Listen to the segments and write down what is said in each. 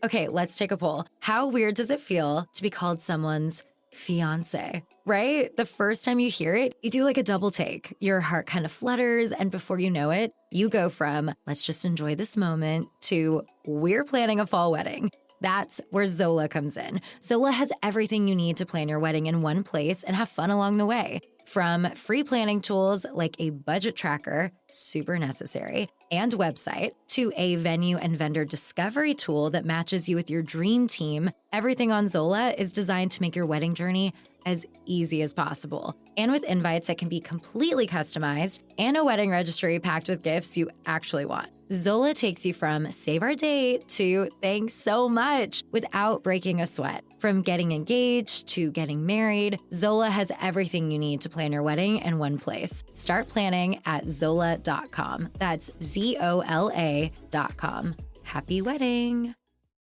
Okay, let's take a poll. How weird does it feel to be called someone's fiance, right? The first time you hear it, you do like a double take. Your heart kind of flutters, and before you know it, you go from, let's just enjoy this moment, to we're planning a fall wedding. That's where Zola comes in. Zola has everything you need to plan your wedding in one place and have fun along the way. From free planning tools like a budget tracker, super necessary, and website, to a venue and vendor discovery tool that matches you with your dream team, everything on Zola is designed to make your wedding journey as easy as possible. And with invites that can be completely customized and a wedding registry packed with gifts you actually want. Zola takes you from save our date to thanks so much without breaking a sweat. From getting engaged to getting married, Zola has everything you need to plan your wedding in one place. Start planning at Zola.com. That's ZOLA.com. Happy wedding.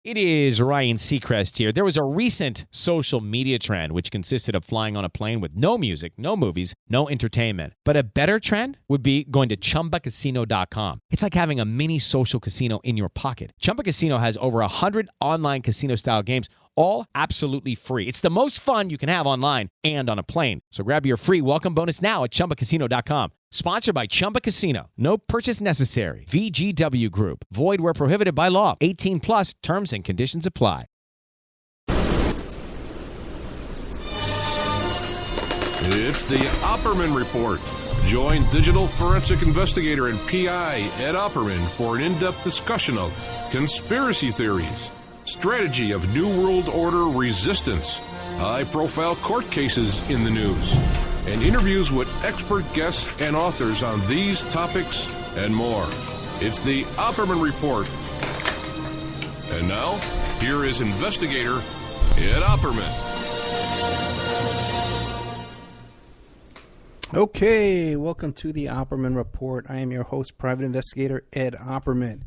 It is Ryan Seacrest here. There was a recent social media trend which consisted of flying on a plane with no music, no movies, no entertainment. But a better trend would be going to ChumbaCasino.com. It's like having a mini social casino in your pocket. Chumba Casino has over 100 online casino-style games, all absolutely free. It's the most fun you can have online and on a plane. So grab your free welcome bonus now at ChumbaCasino.com. Sponsored by Chumba Casino. No purchase necessary. VGW Group. Void where prohibited by law. 18 plus. Terms and conditions apply. It's the Opperman Report. Join digital forensic investigator and PI Ed Opperman for an in-depth discussion of conspiracy theories, strategy of New World Order resistance, high-profile court cases in the news, and interviews with expert guests and authors on these topics and more. It's the Opperman Report. And now, here is investigator Ed Opperman. Okay, welcome to the Opperman Report. I am your host, private investigator Ed Opperman.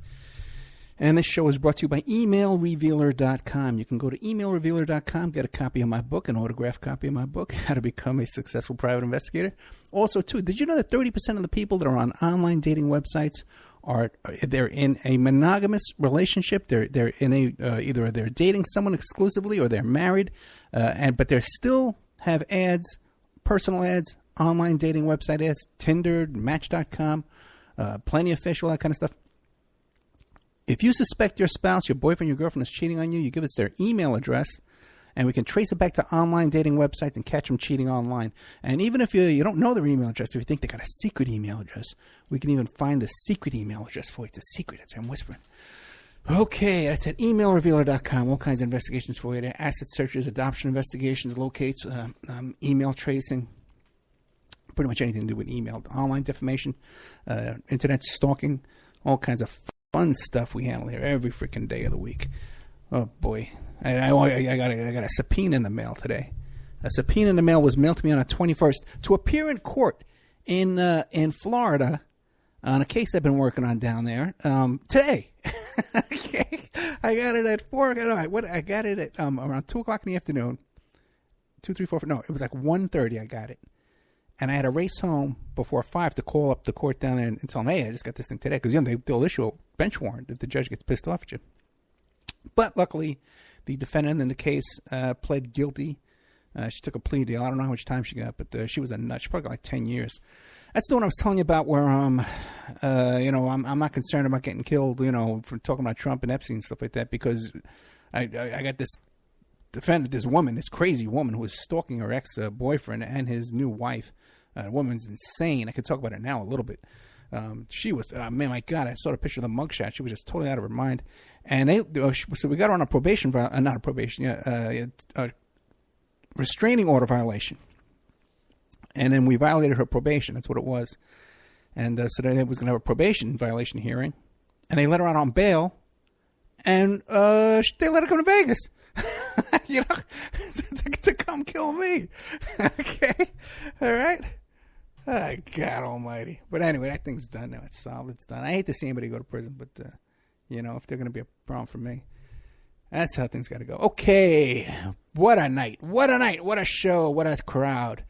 And this show is brought to you by emailrevealer.com. You can go to emailrevealer.com, get a copy of my book, an autographed copy of my book, How to Become a Successful Private Investigator. Also, too, did you know that 30% of the people that are on online dating websites they're in a monogamous relationship? They're in a either they're dating someone exclusively or they're married, but they still have ads, personal ads, online dating website ads, Tinder, Match.com, Plenty of Fish, all that kind of stuff. If you suspect your spouse, your boyfriend, your girlfriend is cheating on you, you give us their email address, and we can trace it back to online dating websites and catch them cheating online. And even if you don't know their email address, if you think they got a secret email address, we can even find the secret email address for you. It's a secret. That's what I'm whispering. Okay, that's at emailrevealer.com. All kinds of investigations for you there. Asset searches, adoption investigations, locates, email tracing. Pretty much anything to do with email. Online defamation, internet stalking, all kinds of fun stuff we handle here every freaking day of the week. Oh boy, I got a subpoena in the mail today. A subpoena in the mail was mailed to me on the 21st to appear in court in Florida on a case I've been working on down there today. Okay, I got it at 4. I got it at around 2:00 in the afternoon. 2, 3, 4. No, it was like 1:30. I got it. And I had to race home before 5 to call up the court down there and tell them, hey, I just got this thing today. Because, they'll issue a bench warrant if the judge gets pissed off at you. But luckily, the defendant in the case pled guilty. She took a plea deal. I don't know how much time she got, but she was a nut. She probably got like 10 years. That's the one I was telling you about where, I'm not concerned about getting killed, for talking about Trump and Epstein and stuff like that. Because I got this defendant, this woman, this crazy woman who was stalking her ex-boyfriend and his new wife. The woman's insane. I could talk about it now a little bit. She was, man, my God, I saw a picture of the mugshot. She was just totally out of her mind. And so we got her on a probation, not a probation, a restraining order violation. And then we violated her probation. That's what it was. And so they was going to have a probation violation hearing. And they let her out on bail. And they let her come to Vegas. To come kill me. Okay. All right. Oh, God almighty. But anyway, that thing's done now. It's solved. It's done. I hate to see anybody go to prison, but, if they're going to be a problem for me, that's how things got to go. Okay. What a night. What a night. What a show. What a crowd.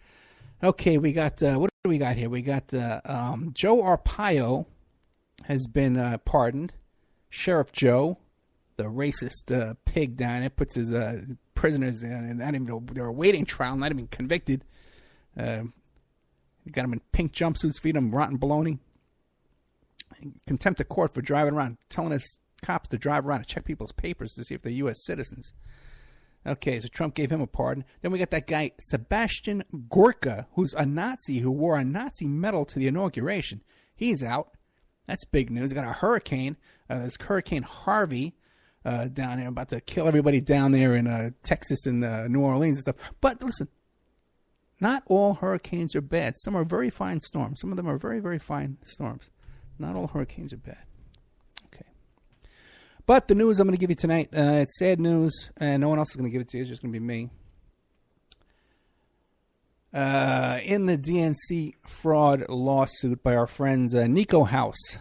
Okay, we got, what do we got here? We got Joe Arpaio has been pardoned. Sheriff Joe racist pig down there puts his prisoners in, and not even they're awaiting trial, not even convicted. You got them in pink jumpsuits, feed them rotten bologna. Contempt of court for driving around, telling us cops to drive around and check people's papers to see if they're U.S. citizens. Okay, so Trump gave him a pardon. Then we got that guy, Sebastian Gorka, who's a Nazi who wore a Nazi medal to the inauguration. He's out. That's big news. We got a hurricane. There's Hurricane Harvey down there, about to kill everybody down there in Texas and New Orleans and stuff. But listen, not all hurricanes are bad. Some are very fine storms. Some of them are very, very fine storms. Not all hurricanes are bad. Okay. But the news I'm going to give you tonight, it's sad news, and no one else is going to give it to you. It's just going to be me. In the DNC fraud lawsuit by our friends Nico House,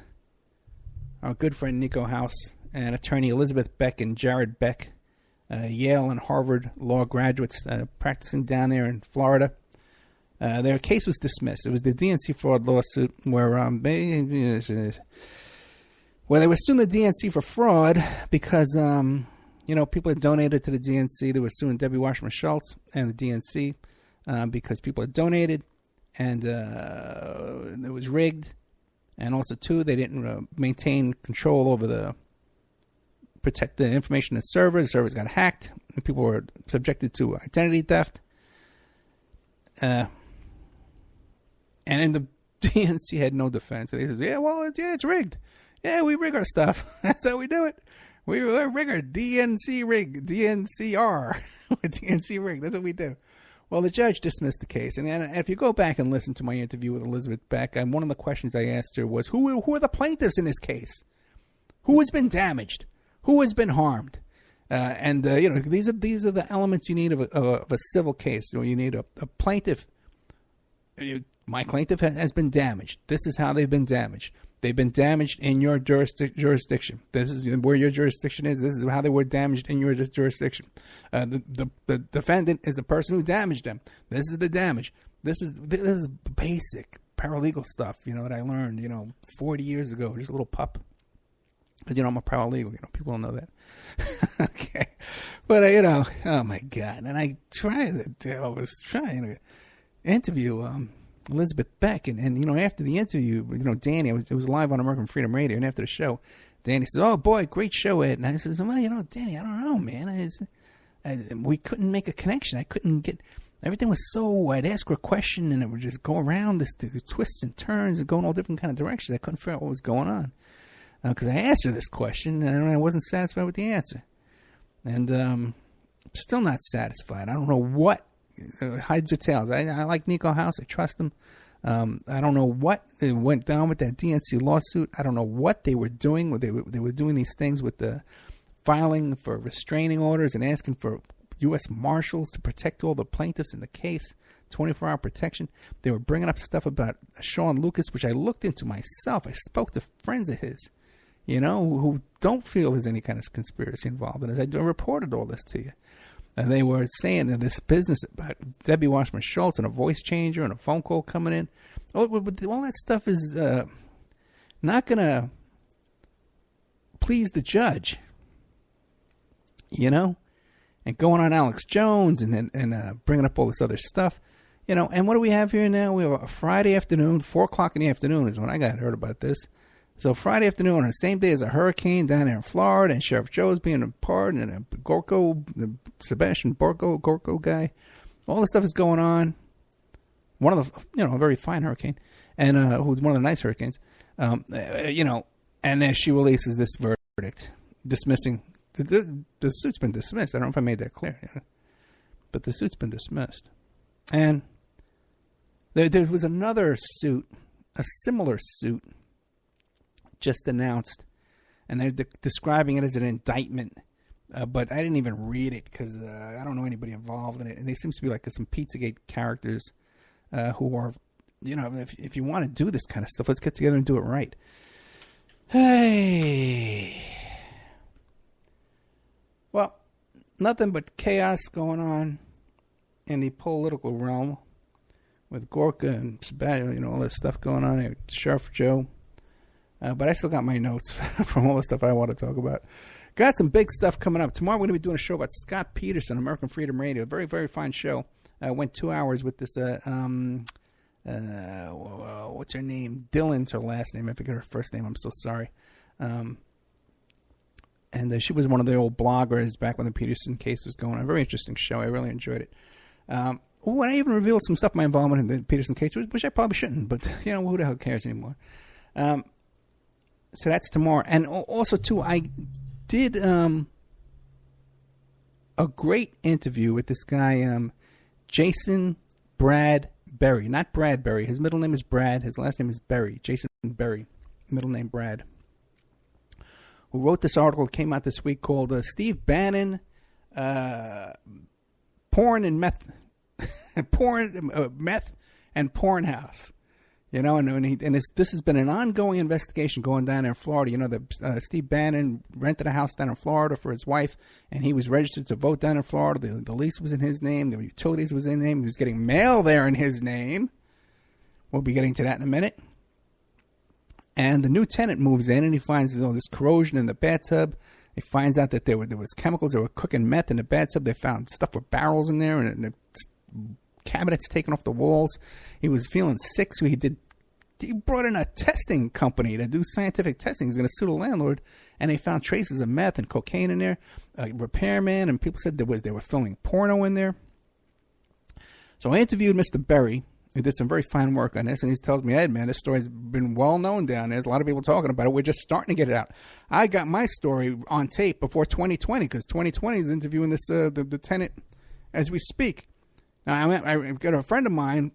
our good friend Nico House, and attorney Elizabeth Beck and Jared Beck, Yale and Harvard law graduates practicing down there in Florida. Their case was dismissed. It was the DNC fraud lawsuit where they were suing the DNC for fraud because people had donated to the DNC. They were suing Debbie Wasserman Schultz and the DNC because people had donated, and it was rigged. And also, too, they didn't maintain control over protect the information in the servers. The servers got hacked, and people were subjected to identity theft. And then the DNC had no defense. They said, it's rigged. Yeah, we rig our stuff. That's how we do it. We're rigger. DNC rig. DNCR. DNC rig. That's what we do. Well, the judge dismissed the case. And if you go back and listen to my interview with Elizabeth Beck, one of the questions I asked her was, who are the plaintiffs in this case? Who has been damaged? Who has been harmed? These are the elements you need of a civil case. So you need a plaintiff. My plaintiff has been damaged. This is how they've been damaged. They've been damaged in your jurisdiction. This is where your jurisdiction is. This is how they were damaged in your jurisdiction. The defendant is the person who damaged them. This is the damage. This is basic paralegal stuff, that I learned, 40 years ago, just a little pup. Because, I'm a paralegal, people don't know that. Okay. But, oh my God. And I was trying to interview Elizabeth Beck, and after the interview, Danny, it was live on American Freedom Radio, and after the show, Danny says, "Oh boy, great show, Ed." And I says, "Well, Danny, I don't know, man. We couldn't make a connection. I couldn't get everything was so. I'd ask her a question, and it would just go around the twists and turns and go in all different kind of directions. I couldn't figure out what was going on because I asked her this question, and I wasn't satisfied with the answer, and still not satisfied. I don't know what." Hides or tails. I like Nico House. I trust him. I don't know what went down with that DNC lawsuit. I don't know what they were doing. They were doing these things with the filing for restraining orders and asking for U.S. Marshals to protect all the plaintiffs in the case, 24-hour protection. They were bringing up stuff about Sean Lucas, which I looked into myself. I spoke to friends of his, who don't feel there's any kind of conspiracy involved in it. I reported all this to you. And they were saying that this business about Debbie Wasserman Schultz and a voice changer and a phone call coming in, all that stuff is not going to please the judge, and going on Alex Jones and bringing up all this other stuff, And what do we have here now? We have a Friday afternoon, 4 o'clock in the afternoon is when I got heard about this. So Friday afternoon, on the same day as a hurricane down there in Florida, and Sheriff Joe's being a part, and the Sebastian Gorko guy, all this stuff is going on. One of the, a very fine hurricane, and who's one of the nice hurricanes, and then she releases this verdict, dismissing the suit's been dismissed. I don't know if I made that clear, but the suit's been dismissed, and there was another suit, a similar suit. Just announced, and they're describing it as an indictment, but I didn't even read it because I don't know anybody involved in it, and they seem to be like some Pizzagate characters who are, if you want to do this kind of stuff, let's get together and do it right. Hey, well, nothing but chaos going on in the political realm with Gorka and Sebastian, all this stuff going on here, Sheriff Joe. But I still got my notes from all the stuff I want to talk about. Got some big stuff coming up. Tomorrow we're going to be doing a show about Scott Peterson, American Freedom Radio. A very, very fine show. Went 2 hours with this, what's her name? Dylan's her last name. I forget her first name. I'm so sorry. And she was one of the old bloggers back when the Peterson case was going on. A very interesting show. I really enjoyed it. And I even revealed some stuff, my involvement in the Peterson case, which I probably shouldn't, but, who the hell cares anymore? So that's tomorrow. And also, too, I did a great interview with this guy, Jason Bradbury. Not Bradbury. His middle name is Brad. His last name is Berry. Jason Berry. Middle name Brad. Who wrote this article that came out this week called Steve Bannon, Porn and Meth, Meth and Porn House. This has been an ongoing investigation going down there in Florida. Steve Bannon rented a house down in Florida for his wife, and he was registered to vote down in Florida. The lease was in his name. The utilities was in his name. He was getting mail there in his name. We'll be getting to that in a minute. And the new tenant moves in, and he finds this corrosion in the bathtub. He finds out that there was chemicals. They were cooking meth in the bathtub. They found stuff with barrels in there, and the cabinets taken off the walls. He was feeling sick, so he brought in a testing company to do scientific testing. He's going to sue the landlord, and they found traces of meth and cocaine in there. A repairman, and people said they were filming porno in there. So I interviewed Mr. Berry, who did some very fine work on this, and he tells me, Ed, man, this story's been well known down there. There's a lot of people talking about it. We're just starting to get it out. I got my story on tape before 2020, because 2020 is interviewing this the tenant as we speak. Now, I got a friend of mine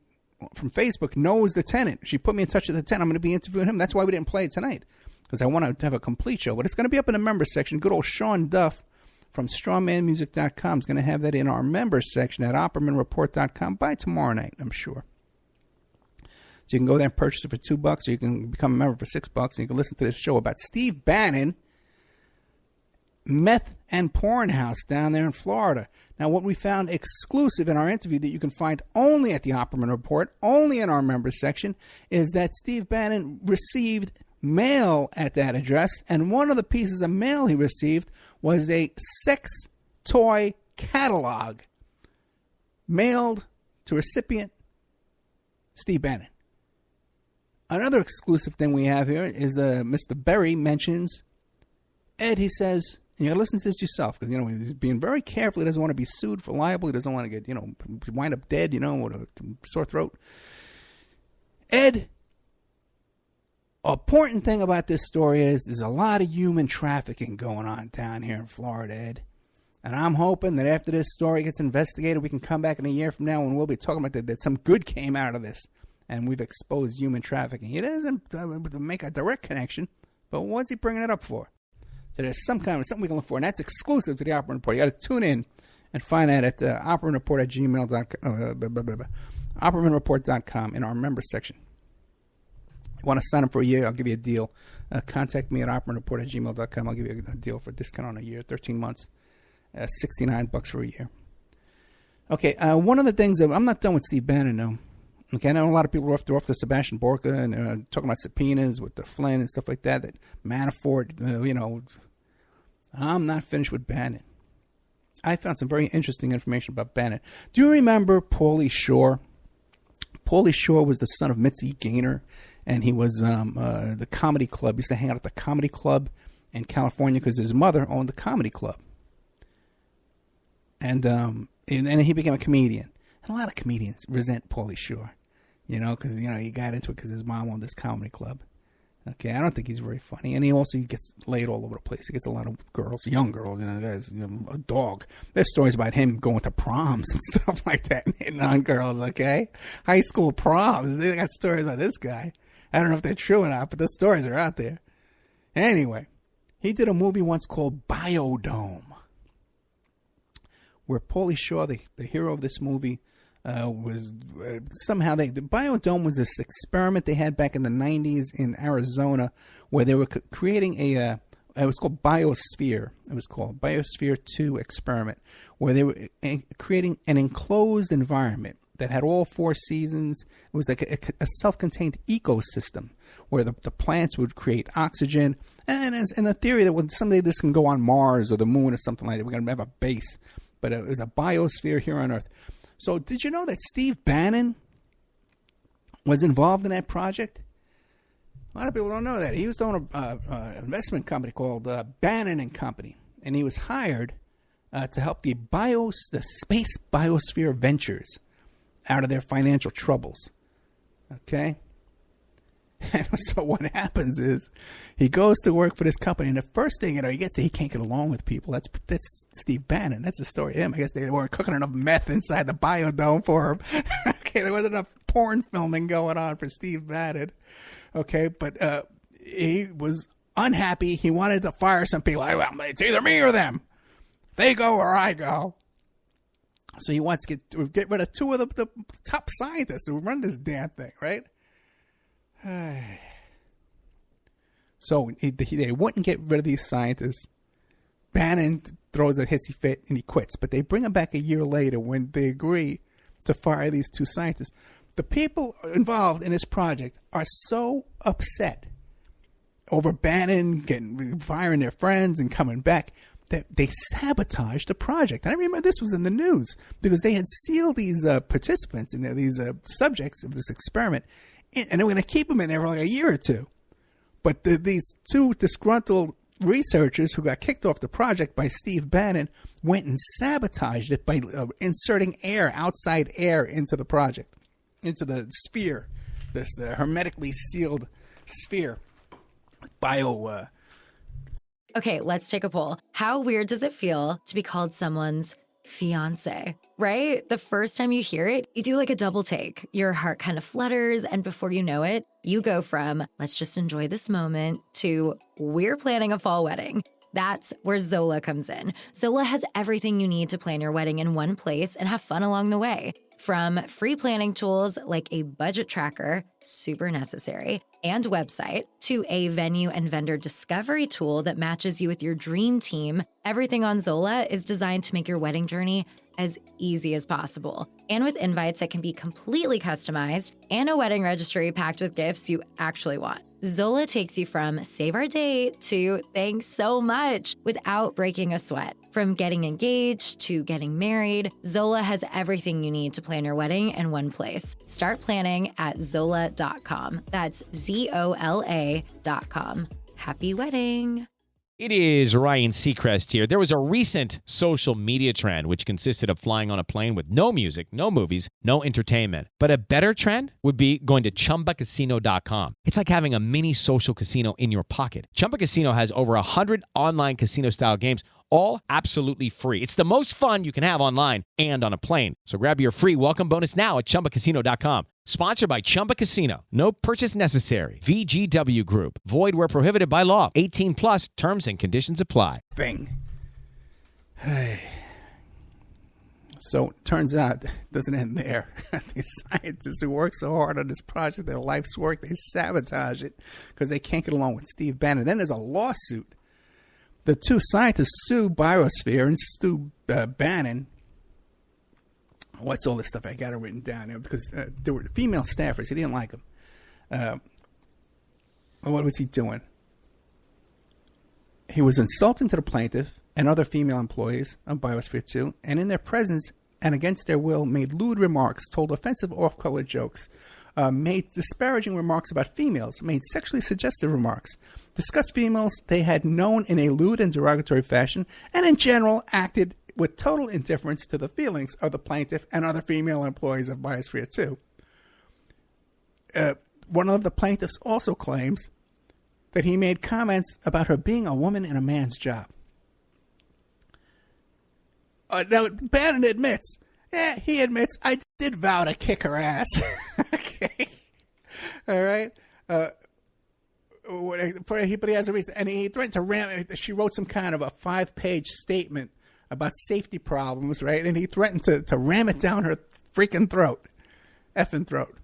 from Facebook knows the tenant. She put me in touch with the tenant. I'm going to be interviewing him. That's why we didn't play it tonight, because I want to have a complete show. But it's going to be up in the members section. Good old Sean Duff from strongmanmusic.com is going to have that in our members section at oppermanreport.com by tomorrow night, I'm sure. So you can go there and purchase it for $2, or you can become a member for $6, and you can listen to this show about Steve Bannon, meth and porn house down there in Florida. Now, what we found exclusive in our interview that you can find only at the Opperman Report, only in our members section, is that Steve Bannon received mail at that address, and one of the pieces of mail he received was a sex toy catalog mailed to recipient Steve Bannon. Another exclusive thing we have here is Mr. Berry mentions, Ed, he says, and you got to listen to this yourself, because, he's being very careful. He doesn't want to be sued for libel. He doesn't want to get, wind up dead, with a sore throat. Ed, important thing about this story is there's a lot of human trafficking going on down here in Florida, Ed. And I'm hoping that after this story gets investigated, we can come back in a year from now and we'll be talking about that some good came out of this. And we've exposed human trafficking. It doesn't make a direct connection, but what's he bringing it up for? So there's something we can look for, and that's exclusive to the Opperman Report. You got to tune in and find that at oppermanreport.com in our members section. You want to sign up for a year, I'll give you a deal. Contact me at oppermanreport@gmail.com. I'll give you a deal for a discount on a year, 13 months, $69 for a year. Okay, one of the things that I'm not done with Steve Bannon, though. Okay, I know a lot of people are off to Sebastian Borka and talking about subpoenas with the Flynn and stuff like that. That Manafort, I'm not finished with Bannon. I found some very interesting information about Bannon. Do you remember Pauly Shore? Pauly Shore was the son of Mitzi Gaynor, and he was the comedy club. He used to hang out at the comedy club in California because his mother owned the comedy club. And he became a comedian. And a lot of comedians resent Pauly Shore. Because, he got into it because his mom owned this comedy club. Okay, I don't think he's very funny. And he gets laid all over the place. He gets a lot of girls, young girls, a dog. There's stories about him going to proms and stuff like that, hitting on girls, okay? High school proms. They got stories about this guy. I don't know if they're true or not, but the stories are out there. Anyway, he did a movie once called Biodome, where Pauly Shore, the hero of this movie, was somehow the Biodome was this experiment they had back in the 90s in Arizona, where they were creating it was called Biosphere. It was called Biosphere 2 experiment, where they were creating an enclosed environment that had all 4 seasons. It was like a self-contained ecosystem where the plants would create oxygen And the theory that when someday this can go on Mars or the moon or something like that, we're going to have a base. But it was a biosphere here on Earth. So did you know that Steve Bannon was involved in that project? A lot of people don't know that. He was doing an investment company called Bannon and Company. And he was hired to help the Space Biosphere Ventures out of their financial troubles. Okay? And so what happens is he goes to work for this company, and the first thing, he gets he can't get along with people. That's Steve Bannon. That's the story of him. I guess they weren't cooking enough meth inside the biodome for him. Okay, there wasn't enough porn filming going on for Steve Bannon. Okay, but he was unhappy. He wanted to fire some people. Well, it's either me or them. They go or I go. So he wants to get rid of two of the top scientists who run this damn thing, right? So they wouldn't get rid of these scientists. Bannon throws a hissy fit and he quits. But they bring him back a year later when they agree to fire these two scientists. The people involved in this project are so upset over Bannon firing their friends and coming back that they sabotaged the project. And I remember this was in the news because they had sealed these participants and these subjects of this experiment, and they were going to keep them in there for like a year or two. But these two disgruntled researchers who got kicked off the project by Steve Bannon went and sabotaged it by inserting outside air into the project, into the sphere, this hermetically sealed sphere. Okay, let's take a poll. How weird does it feel to be called someone's fiance, right? The first time you hear it, you do like a double take. Your heart kind of flutters, and before you know it, you go from, let's just enjoy this moment, to we're planning a fall wedding. That's where Zola comes in. Zola has everything you need to plan your wedding in one place and have fun along the way. From free planning tools like a budget tracker, super necessary, and website, to a venue and vendor discovery tool that matches you with your dream team, everything on Zola is designed to make your wedding journey as easy as possible. And with invites that can be completely customized and a wedding registry packed with gifts you actually want. Zola takes you from save our date to thanks so much without breaking a sweat. From getting engaged to getting married, Zola has everything you need to plan your wedding in one place. Start planning at Zola.com. That's ZOLA.com. Happy wedding. It is Ryan Seacrest here. There was a recent social media trend which consisted of flying on a plane with no music, no movies, no entertainment. But a better trend would be going to ChumbaCasino.com. It's like having a mini social casino in your pocket. Chumba Casino has over 100 online casino-style games, all absolutely free. It's the most fun you can have online and on a plane. So grab your free welcome bonus now at ChumbaCasino.com. Sponsored by Chumba Casino. No purchase necessary. VGW Group. Void where prohibited by law. 18 plus. Terms and conditions apply. Thing. So it turns out it doesn't end there. These scientists who work so hard on this project, their life's work, they sabotage it because they can't get along with Steve Bannon. Then there's a lawsuit. The two scientists sue Biosphere and sue Bannon. What's all this stuff? I got it written down there because there were female staffers. He didn't like them. What was he doing? He was insulting to the plaintiff and other female employees of Biosphere 2, and in their presence and against their will made lewd remarks, told offensive off-color jokes, made disparaging remarks about females, made sexually suggestive remarks, discussed females they had known in a lewd and derogatory fashion, and in general acted with total indifference to the feelings of the plaintiff and other female employees of Biosphere 2. One of the plaintiffs also claims that he made comments about her being a woman in a man's job. Now, Bannon admits, I did vow to kick her ass. Okay. All right. But he has a reason. And he threatened to she wrote some kind of a 5-page statement about safety problems, right? And he threatened to ram it down her freaking throat. Effing throat.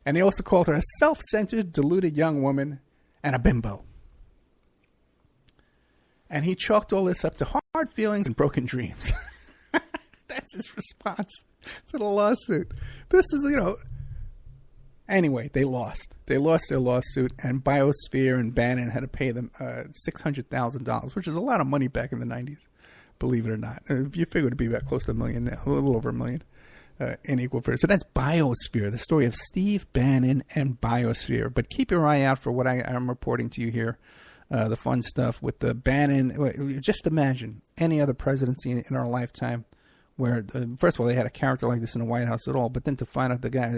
And he also called her a self-centered, deluded young woman and a bimbo. And he chalked all this up to hard feelings and broken dreams. That's his response to the lawsuit. This is, Anyway, they lost. They lost their lawsuit, and Biosphere and Bannon had to pay them $600,000, which is a lot of money back in the 90s, believe it or not. You figure it would be about close to $1 million now, a little over $1 million in equal fair. So that's Biosphere, the story of Steve Bannon and Biosphere. But keep your eye out for what I'm reporting to you here, the fun stuff with the Bannon. Just imagine any other presidency in our lifetime where, first of all, they had a character like this in the White House at all, but then to find out the guy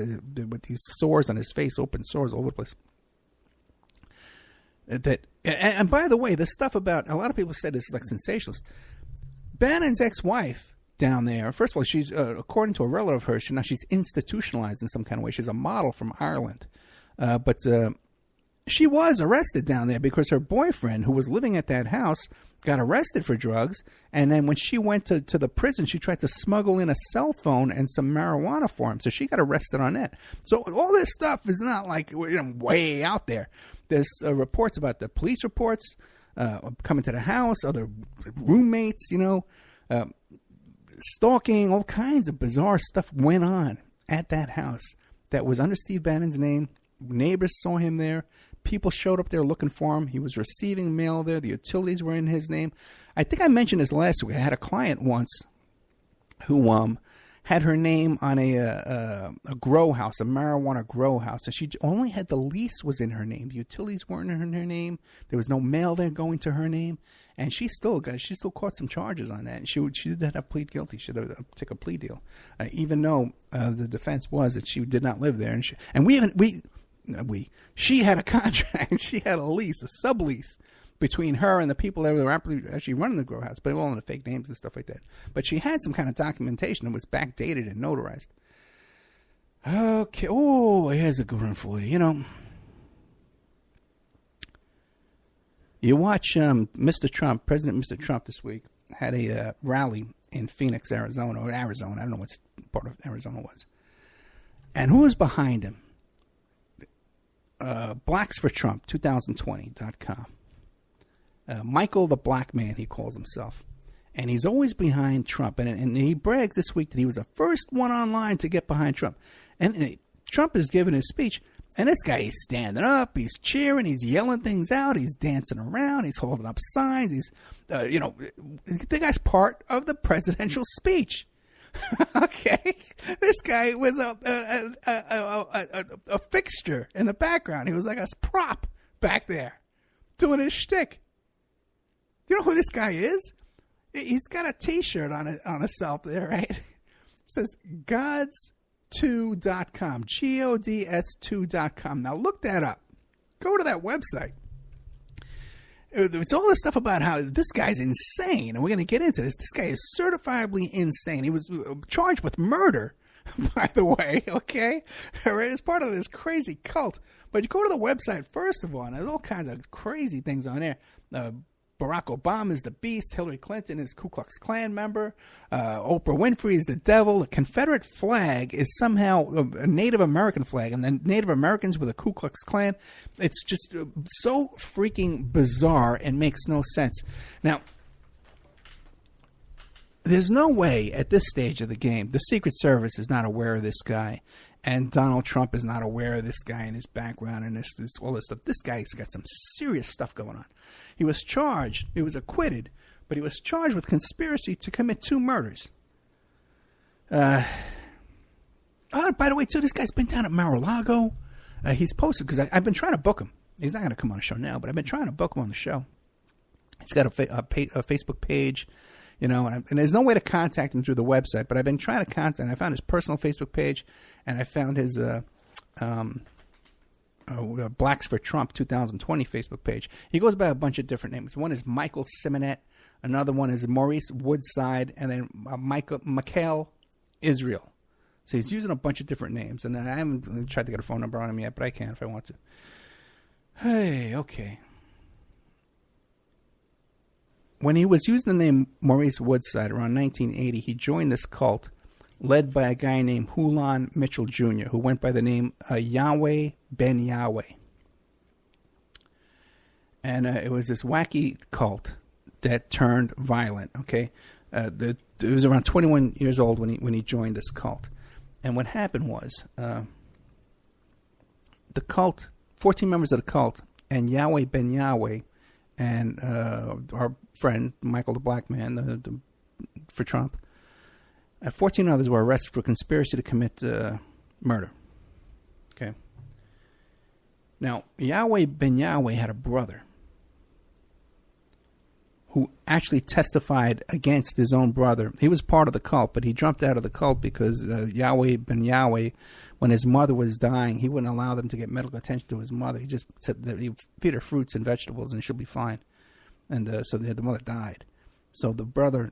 with these sores on his face, open sores all over the place. And by the way, this stuff about, a lot of people said this is like sensationalist. Bannon's ex-wife down there, first of all, she's, according to a relative of hers, now she's institutionalized in some kind of way. She's a model from Ireland. But she was arrested down there because her boyfriend, who was living at that house, got arrested for drugs, and then when she went to the prison, she tried to smuggle in a cell phone and some marijuana for him, so she got arrested on that. So all this stuff is not like way out there. There's reports about the police reports coming to the house, other roommates, stalking, all kinds of bizarre stuff went on at that house that was under Steve Bannon's name. Neighbors saw him there. People showed up there looking for him. He was receiving mail there. The utilities were in his name. I think I mentioned this last week. I had a client once who had her name on a grow house, a marijuana grow house. And she only had the lease was in her name. The utilities weren't in her name. There was no mail there going to her name. And she still caught some charges on that. And she did have to plead guilty. She had to take a plea deal, even though the defense was that she did not live there. She had a contract. She had a lease, a sublease between her and the people that were actually running the grow house, but all under fake names and stuff like that. But she had some kind of documentation that was backdated and notarized. Okay. Oh, here's a good one for you. You watch Mr. Trump, President Mr. Trump this week had a rally in Phoenix, Arizona, or Arizona. I don't know what part of Arizona it was. And who was behind him? Blacks for Trump, 2020.com. Michael the Black Man, he calls himself. And he's always behind Trump. And he brags this week that he was the first one online to get behind Trump. And Trump is giving his speech. And this guy is standing up. He's cheering. He's yelling things out. He's dancing around. He's holding up signs. He's, the guy's part of the presidential speech. Okay, this guy was a fixture in the background. He was like a prop back there doing his shtick. You know who this guy is? He's got a T-shirt on himself there, right? It says gods2.com, GODS2.com. Now look that up. Go to that website. It's all this stuff about how this guy's insane, and we're going to get into this. This guy is certifiably insane. He was charged with murder, by the way, okay? It's part of this crazy cult. But you go to the website, first of all, and there's all kinds of crazy things on there. Barack Obama is the beast. Hillary Clinton is Ku Klux Klan member. Oprah Winfrey is the devil. The Confederate flag is somehow a Native American flag, and then Native Americans with a Ku Klux Klan. It's just so freaking bizarre and makes no sense. Now, there's no way at this stage of the game the Secret Service is not aware of this guy, and Donald Trump is not aware of this guy and his background and this all this stuff. This guy's got some serious stuff going on. He was charged. He was acquitted, but he was charged with conspiracy to commit 2 murders. By the way, too, this guy's been down at Mar-a-Lago. He's posted, because I've been trying to book him. He's not going to come on the show now, but I've been trying to book him on the show. He's got a Facebook page, and there's no way to contact him through the website, but I've been trying to contact him. I found his personal Facebook page, and I found his Blacks for Trump 2020 Facebook page. He goes by a bunch of different names. One is Michael Simonet. Another one is Maurice Woodside. And then Mikhail Israel. So he's using a bunch of different names. And I haven't tried to get a phone number on him yet, but I can if I want to. Hey, okay. When he was using the name Maurice Woodside around 1980, he joined this cult led by a guy named Hulan Mitchell Jr., who went by the name Yahweh Ben Yahweh. And it was this wacky cult that turned violent, okay? It was around 21 years old when he joined this cult. And what happened was the cult, 14 members of the cult, and Yahweh Ben Yahweh, and our friend Michael the Black Man for Trump, 14 others were arrested for conspiracy to commit murder. Okay. Now, Yahweh Ben Yahweh had a brother who actually testified against his own brother. He was part of the cult, but he jumped out of the cult because Yahweh Ben Yahweh, when his mother was dying, he wouldn't allow them to get medical attention to his mother. He just said that he would feed her fruits and vegetables and she'll be fine. And so the mother died. So the brother,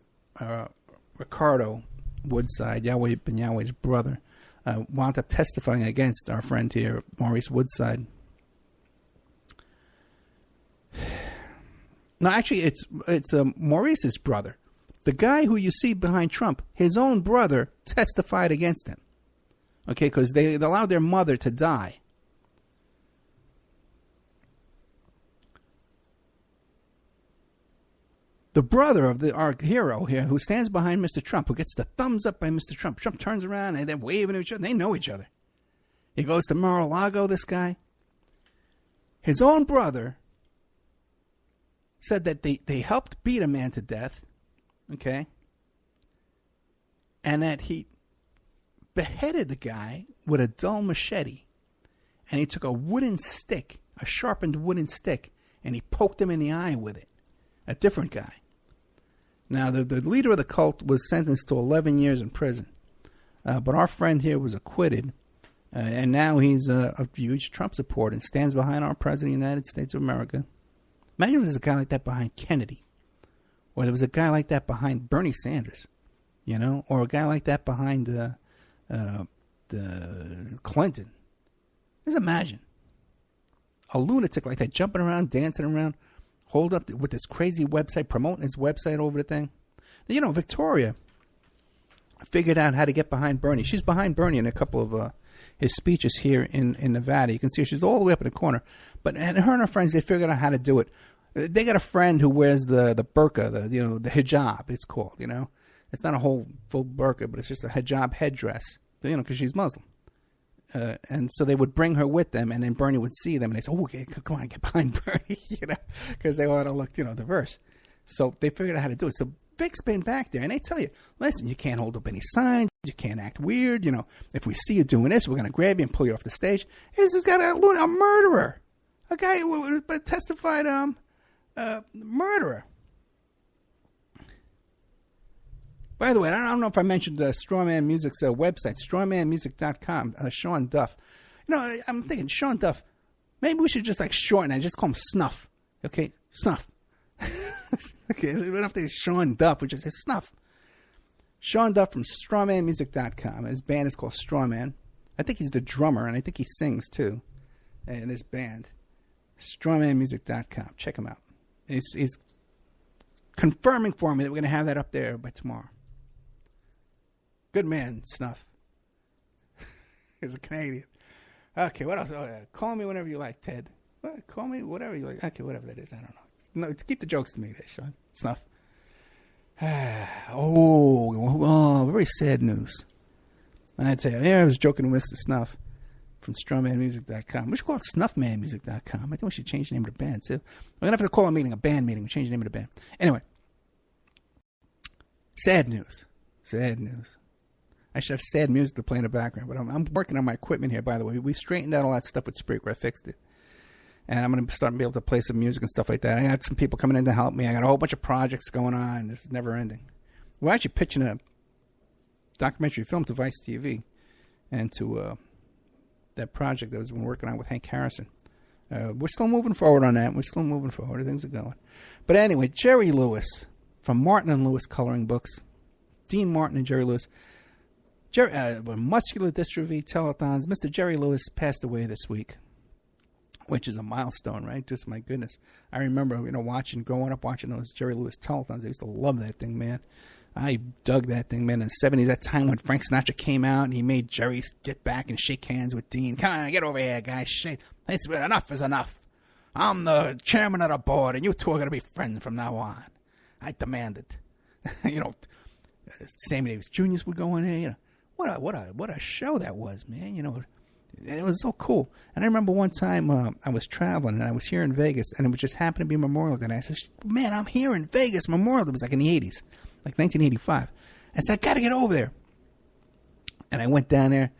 Ricardo Woodside, Yahweh Ben Yahweh's brother, wound up testifying against our friend here, Maurice Woodside. No, actually, it's Maurice's brother. The guy who you see behind Trump, his own brother testified against him. Okay, because they allowed their mother to die. The brother of our hero here, who stands behind Mr. Trump, who gets the thumbs up by Mr. Trump. Trump turns around and they're waving at each other. They know each other. He goes to Mar-a-Lago, this guy. His own brother said that they helped beat a man to death, okay, and that he beheaded the guy with a dull machete, and he took a wooden stick, a sharpened wooden stick, and he poked him in the eye with it. A different guy. Now, the leader of the cult was sentenced to 11 years in prison, but our friend here was acquitted, and now he's a huge Trump supporter and stands behind our president of the United States of America. Imagine if there was a guy like that behind Kennedy, or there was a guy like that behind Bernie Sanders, you know, or a guy like that behind the Clinton. Just imagine a lunatic like that jumping around, dancing around, hold up with this crazy website, promoting his website over the thing. You know, Victoria figured out how to get behind Bernie. She's behind Bernie in a couple of his speeches here in Nevada. You can see her. She's all the way up in the corner. But and her and her friends, they figured out how to do it. They got a friend who wears the burqa, the hijab, it's called, you know. It's not a whole full burqa, but it's just a hijab headdress, you know, because she's Muslim. And so they would bring her with them, and then Bernie would see them, and they say, "Oh, okay, come on, get behind Bernie," you know, because they ought to look, you know, diverse. So they figured out how to do it. So Vic's been back there, and they tell you, listen, you can't hold up any signs, you can't act weird, you know. If we see you doing this, we're going to grab you and pull you off the stage. This has got a murderer, a guy who testified murderer. By the way, I don't know if I mentioned Strawman Music's website, strawmanmusic.com, Sean Duff. You know, I'm thinking, Sean Duff, maybe we should just like shorten it, just call him Snuff. Okay, Snuff. Okay, so we don't have to say Sean Duff, we just say Snuff. Sean Duff from strawmanmusic.com. His band is called Strawman. I think he's the drummer, and I think he sings too in this band. Strawmanmusic.com. Check him out. He's confirming for me that we're going to have that up there by tomorrow. Good man, Snuff. He's a Canadian. Okay, what else? Oh, yeah. Call me whenever you like, Ted. What? Call me whatever you like. Okay, whatever that is. I don't know. No, keep the jokes to me there, Sean. Snuff. Very sad news. I tell you, I was joking with Mr. Snuff from strawmanmusic.com. We should call it snuffmanmusic.com. I think we should change the name of the band, too. We're going to have to call a meeting, a band meeting. We change the name of the band. Anyway. Sad news. Sad news. I should have sad music to play in the background, but I'm working on my equipment here, by the way. We straightened out all that stuff with Spreaker. I fixed it. And I'm going to start to be able to play some music and stuff like that. I got some people coming in to help me. I got a whole bunch of projects going on. This is never ending. We're actually pitching a documentary film to Vice TV and to that project that I've been working on with Hank Harrison. We're still moving forward on that. We're still moving forward. Things are going. But anyway, Jerry Lewis from Martin and Lewis Coloring Books. Dean Martin and Jerry Lewis. Muscular dystrophy telethons. Mr. Jerry Lewis passed away this week, which is a milestone, right? Just my goodness. I remember, growing up watching those Jerry Lewis telethons. I used to love that thing, man. I dug that thing, man. In the 70s, that time when Frank Sinatra came out and he made Jerry get back and shake hands with Dean. Come on, get over here, guys. Shake. Enough is enough. I'm the chairman of the board, and you two are going to be friends from now on. I demand it. Sammy Davis Jr. would go in there. What a show that was, man. It was so cool. And I remember one time I was traveling and I was here in Vegas, and it would just happen to be Memorial Day. And I said, man, I'm here in Vegas, Memorial Day. It was like in the 80s, like 1985. I said, I got to get over there. And I went down there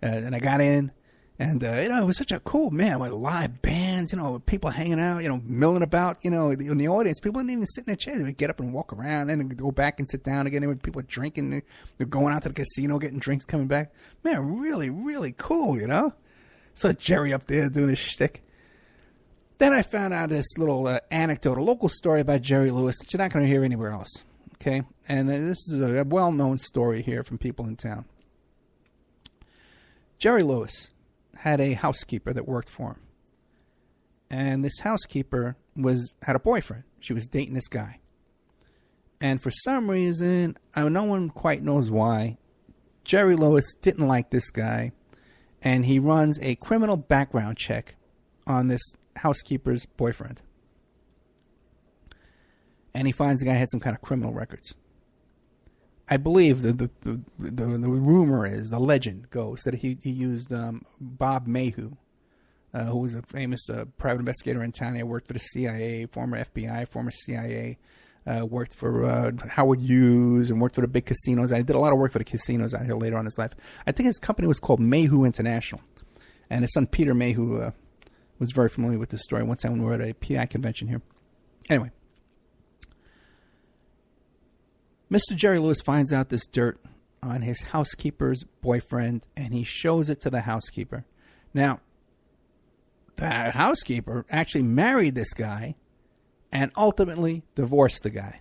and I got in. And, it was such a cool, man, with live bands, people hanging out, milling about, in the audience. People didn't even sit in their chairs. They would get up and walk around and then go back and sit down again. There were people drinking. They're going out to the casino, getting drinks, coming back. Man, really, really cool, So Jerry up there doing his shtick. Then I found out this little anecdote, a local story about Jerry Lewis that you're not going to hear anywhere else, okay? And this is a well-known story here from people in town. Jerry Lewis had a housekeeper that worked for him. And this housekeeper had a boyfriend. She was dating this guy. And for some reason, no one quite knows why, Jerry Lewis didn't like this guy. And he runs a criminal background check on this housekeeper's boyfriend. And he finds the guy had some kind of criminal records. I believe the rumor is, the legend goes, that he used Bob Mayhew, who was a famous private investigator in town. He worked for the CIA, former FBI, former CIA, worked for Howard Hughes, and worked for the big casinos. I did a lot of work for the casinos out here later on in his life. I think his company was called Mayhew International. And his son Peter Mayhew was very familiar with this story one time when we were at a PI convention here. Anyway. Mr. Jerry Lewis finds out this dirt on his housekeeper's boyfriend, and he shows it to the housekeeper. Now, the housekeeper actually married this guy and ultimately divorced the guy.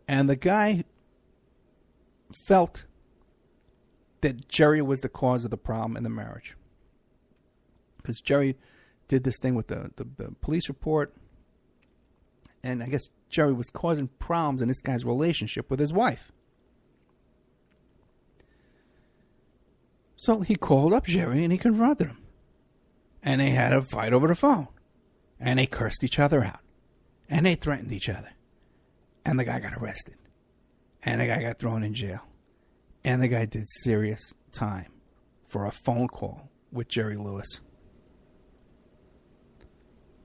And the guy felt that Jerry was the cause of the problem in the marriage. Because Jerry did this thing with the police report, and I guess Jerry was causing problems in this guy's relationship with his wife. So he called up Jerry and he confronted him. And they had a fight over the phone. And they cursed each other out. And they threatened each other. And the guy got arrested. And the guy got thrown in jail. And the guy did serious time for a phone call with Jerry Lewis.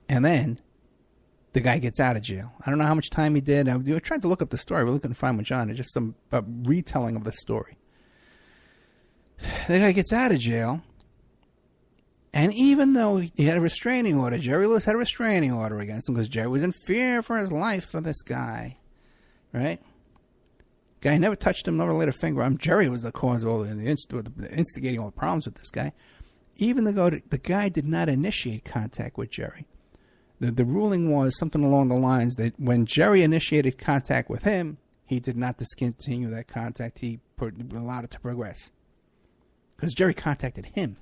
And then the guy gets out of jail. I don't know how much time he did. I tried to look up the story. I really couldn't find much on it. Just some retelling of the story. The guy gets out of jail. And even though he had a restraining order, Jerry Lewis had a restraining order against him because Jerry was in fear for his life for this guy. Right? Guy never touched him, never laid a finger on him. Jerry was the cause of all the instigating all the problems with this guy. Even though the guy did not initiate contact with Jerry. The ruling was something along the lines that when Jerry initiated contact with him, he did not discontinue that contact. He allowed it to progress. Because Jerry contacted him.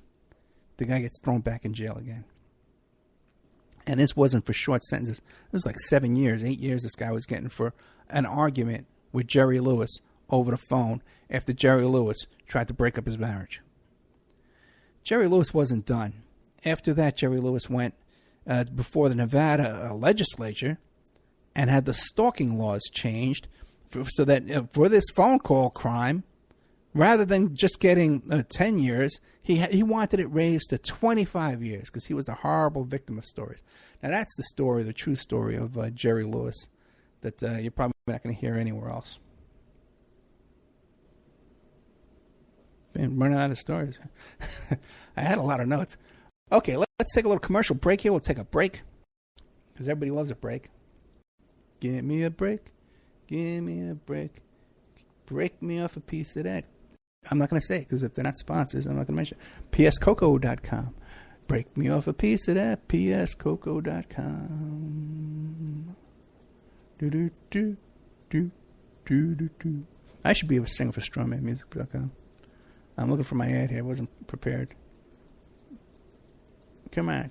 The guy gets thrown back in jail again. And this wasn't for short sentences. It was like 7 years, 8 years this guy was getting for an argument with Jerry Lewis over the phone after Jerry Lewis tried to break up his marriage. Jerry Lewis wasn't done. After that, Jerry Lewis went before the Nevada legislature and had the stalking laws changed so that for this phone call crime, rather than just getting 10 years, he wanted it raised to 25 years because he was a horrible victim of stories. Now, that's the story, the true story of Jerry Lewis that you're probably not going to hear anywhere else. Been running out of stories. I had a lot of notes. Okay, let's take a little commercial break here. We'll take a break because everybody loves a break. Give me a break. Give me a break. Break me off a piece of that. I'm not going to say it because if they're not sponsors, I'm not going to mention it. pscoco.com. Break me off a piece of that. pscoco.com. Do. I should be a singer for strawmanmusic.com. I'm looking for my ad here. I wasn't prepared. Come on.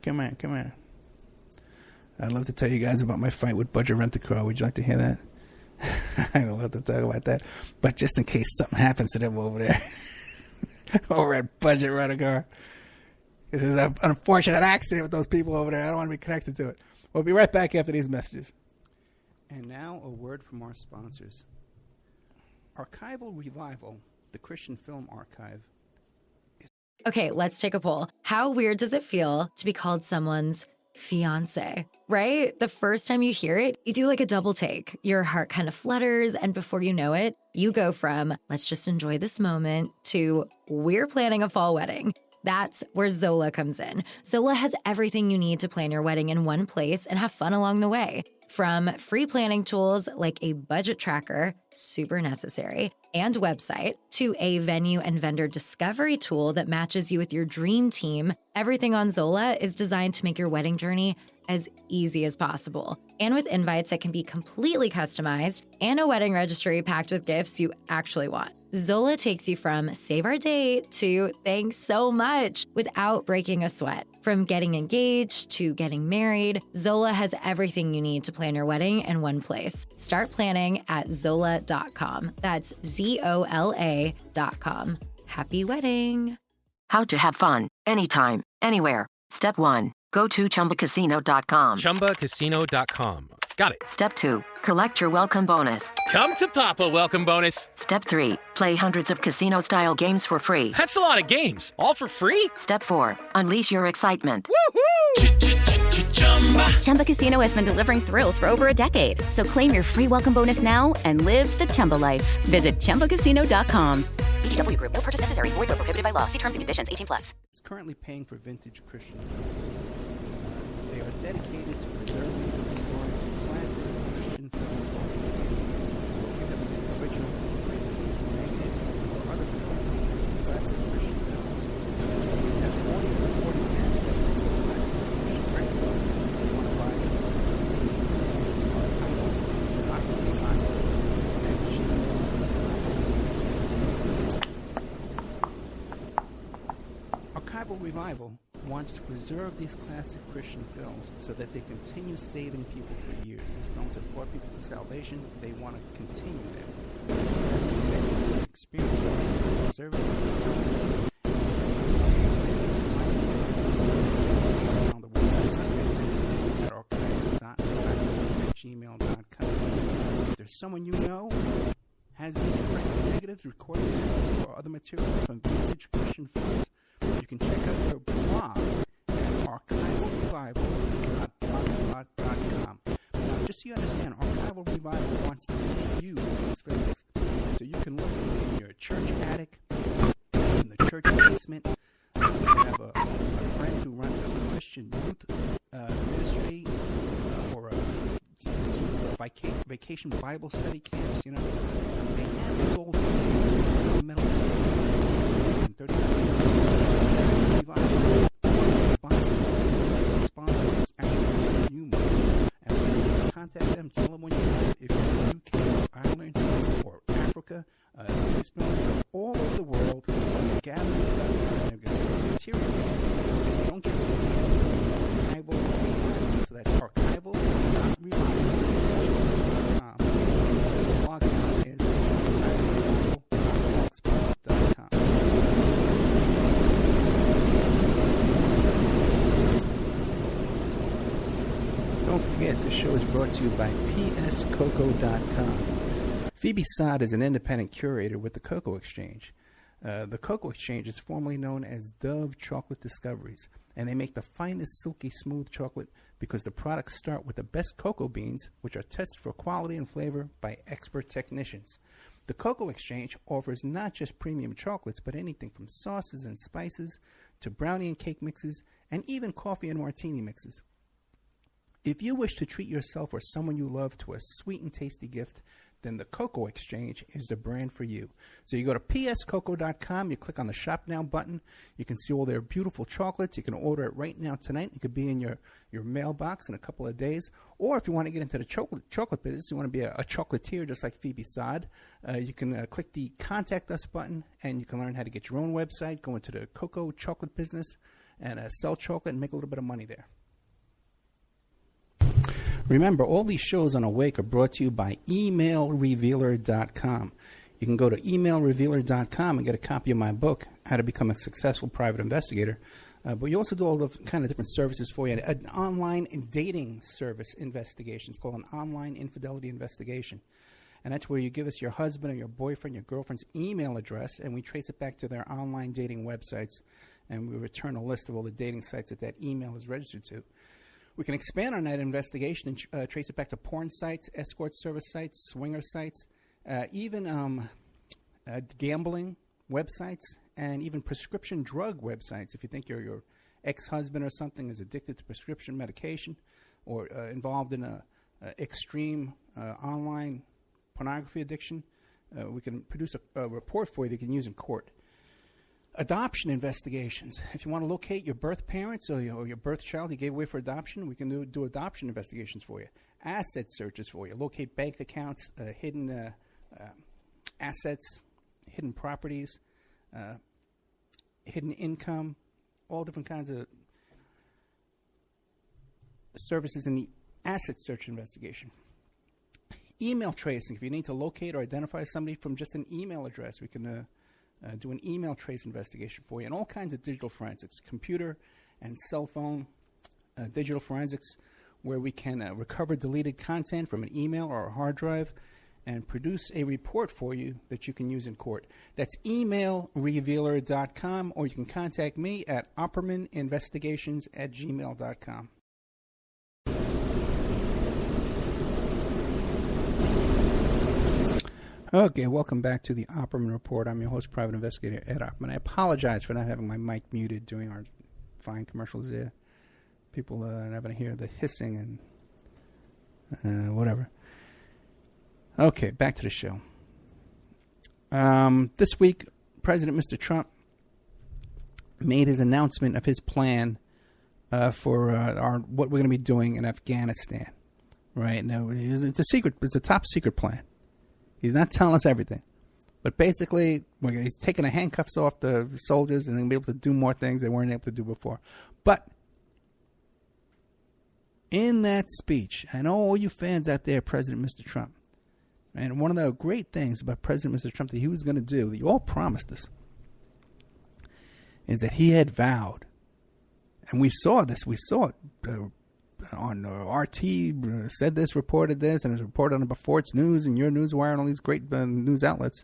I'd love to tell you guys about my fight with Budget Rent-A-Car. Would you like to hear that? I'd love to talk about that. But just in case something happens to them over there. Over at Budget Rent-A-Car. This is an unfortunate accident with those people over there. I don't want to be connected to it. We'll be right back after these messages. And now a word from our sponsors. Archival Revival, the Christian Film Archive, is Okay, let's take a poll. How weird does it feel to be called someone's fiance, right? The first time you hear it, you do like a double take. Your heart kind of flutters, and before you know it, you go from, let's just enjoy this moment, to we're planning a fall wedding. That's where Zola comes in. Zola has everything you need to plan your wedding in one place and have fun along the way. From free planning tools like a budget tracker, super necessary, and website, to a venue and vendor discovery tool that matches you with your dream team, everything on Zola is designed to make your wedding journey as easy as possible. And with invites that can be completely customized and a wedding registry packed with gifts you actually want. Zola takes you from save our date to thanks so much without breaking a sweat. From getting engaged to getting married, Zola has everything you need to plan your wedding in one place. Start planning at Zola.com. That's ZOLA.com. Happy wedding. How to have fun anytime, anywhere. Step 1. Go to ChumbaCasino.com. ChumbaCasino.com. Got it. Step 2. Collect your welcome bonus. Come to Papa Welcome Bonus. Step 3. Play hundreds of casino-style games for free. That's a lot of games. All for free? Step 4. Unleash your excitement. Woohoo! Chumba Casino has been delivering thrills for over a decade. So claim your free welcome bonus now and live the Chumba life. Visit ChumbaCasino.com. VGW Group. No purchase necessary. Void where prohibited by law. See terms and conditions. 18+. Is currently paying for vintage Christian films. They are dedicated to preserving and restoring classic Christian films. So if you have an original prints, negatives, or other films from classic Christian films, you have 40 recording aspects of classic Christian films. If you want to buy them, our title is Octopus Bible and Archival Revival wants to preserve these classic Christian films so that they continue saving people for years. These films have brought people to salvation. They want to continue that. Experience preserving films. On the website at archival.gmail.com. If there's someone you know has these prints, negatives, recording assets, or other materials from vintage Christian films, you can check out their blog at archivalrevival.blogspot.com. Now, just so you understand, Archival Revival wants to give you these films so you can look in your church attic, in the church basement. You have a friend who runs a Christian youth ministry or a vacation Bible study camps, you know. They have these old metal sponsors actually you and please contact them, tell them when you have, if you're in the UK or Ireland or Africa, these films are all over the world. They're gathering with us and they're going to be material. If you don't get the archival, so that's archival.revival.com. The blog site is archival.blogspot.com. Don't forget, the show is brought to you by pscoco.com. Phoebe Sod is an independent curator with the Cocoa Exchange. The Cocoa Exchange is formerly known as Dove Chocolate Discoveries, and they make the finest silky smooth chocolate because the products start with the best cocoa beans, which are tested for quality and flavor by expert technicians. The Cocoa Exchange offers not just premium chocolates, but anything from sauces and spices to brownie and cake mixes, and even coffee and martini mixes. If you wish to treat yourself or someone you love to a sweet and tasty gift, then the Cocoa Exchange is the brand for you. So you go to pscoco.com, you click on the Shop Now button. You can see all their beautiful chocolates. You can order it right now tonight. It could be in your mailbox in a couple of days. Or if you want to get into the chocolate business, you want to be a chocolatier just like Phoebe Sod, you can click the Contact Us button, and you can learn how to get your own website, go into the cocoa chocolate business, and sell chocolate and make a little bit of money there. Remember, all these shows on Awake are brought to you by emailrevealer.com. You can go to emailrevealer.com and get a copy of my book, How to Become a Successful Private Investigator. But we also do all the kind of different services for you. An online dating service investigation. It's called an online infidelity investigation. And that's where you give us your husband or your boyfriend, your girlfriend's email address, and we trace it back to their online dating websites, and we return a list of all the dating sites that email is registered to. We can expand on that investigation and trace it back to porn sites, escort service sites, swinger sites, even gambling websites, and even prescription drug websites. If you think your ex-husband or something is addicted to prescription medication or involved in a extreme online pornography addiction, we can produce a report for you that you can use in court. Adoption investigations. If you want to locate your birth parents or your birth child you gave away for adoption, we can do adoption investigations for you. Asset searches for you. Locate bank accounts, hidden assets, hidden properties, hidden income, all different kinds of services in the asset search investigation. Email tracing. If you need to locate or identify somebody from just an email address, we can do an email trace investigation for you, and all kinds of digital forensics, computer and cell phone digital forensics, where we can recover deleted content from an email or a hard drive and produce a report for you that you can use in court. That's emailrevealer.com, or you can contact me at oppermaninvestigations@gmail.com. Okay, welcome back to the Opperman Report. I'm your host, Private Investigator Ed Opperman. I apologize for not having my mic muted during our fine commercials there. People are not going to hear the hissing and whatever. Okay, back to the show. This week, President Mr. Trump made his announcement of his plan for what we're going to be doing in Afghanistan. Right now, it's a secret. It's a top secret plan. He's not telling us everything. But basically, he's taking the handcuffs off the soldiers and they'll be able to do more things they weren't able to do before. But in that speech, I know all you fans out there, President Mr. Trump, and one of the great things about President Mr. Trump that he was going to do, that you all promised us, is that he had vowed, and we saw this, we saw it on RT, said this, reported this, and it was reported on Before It's News and Your Newswire and all these great news outlets,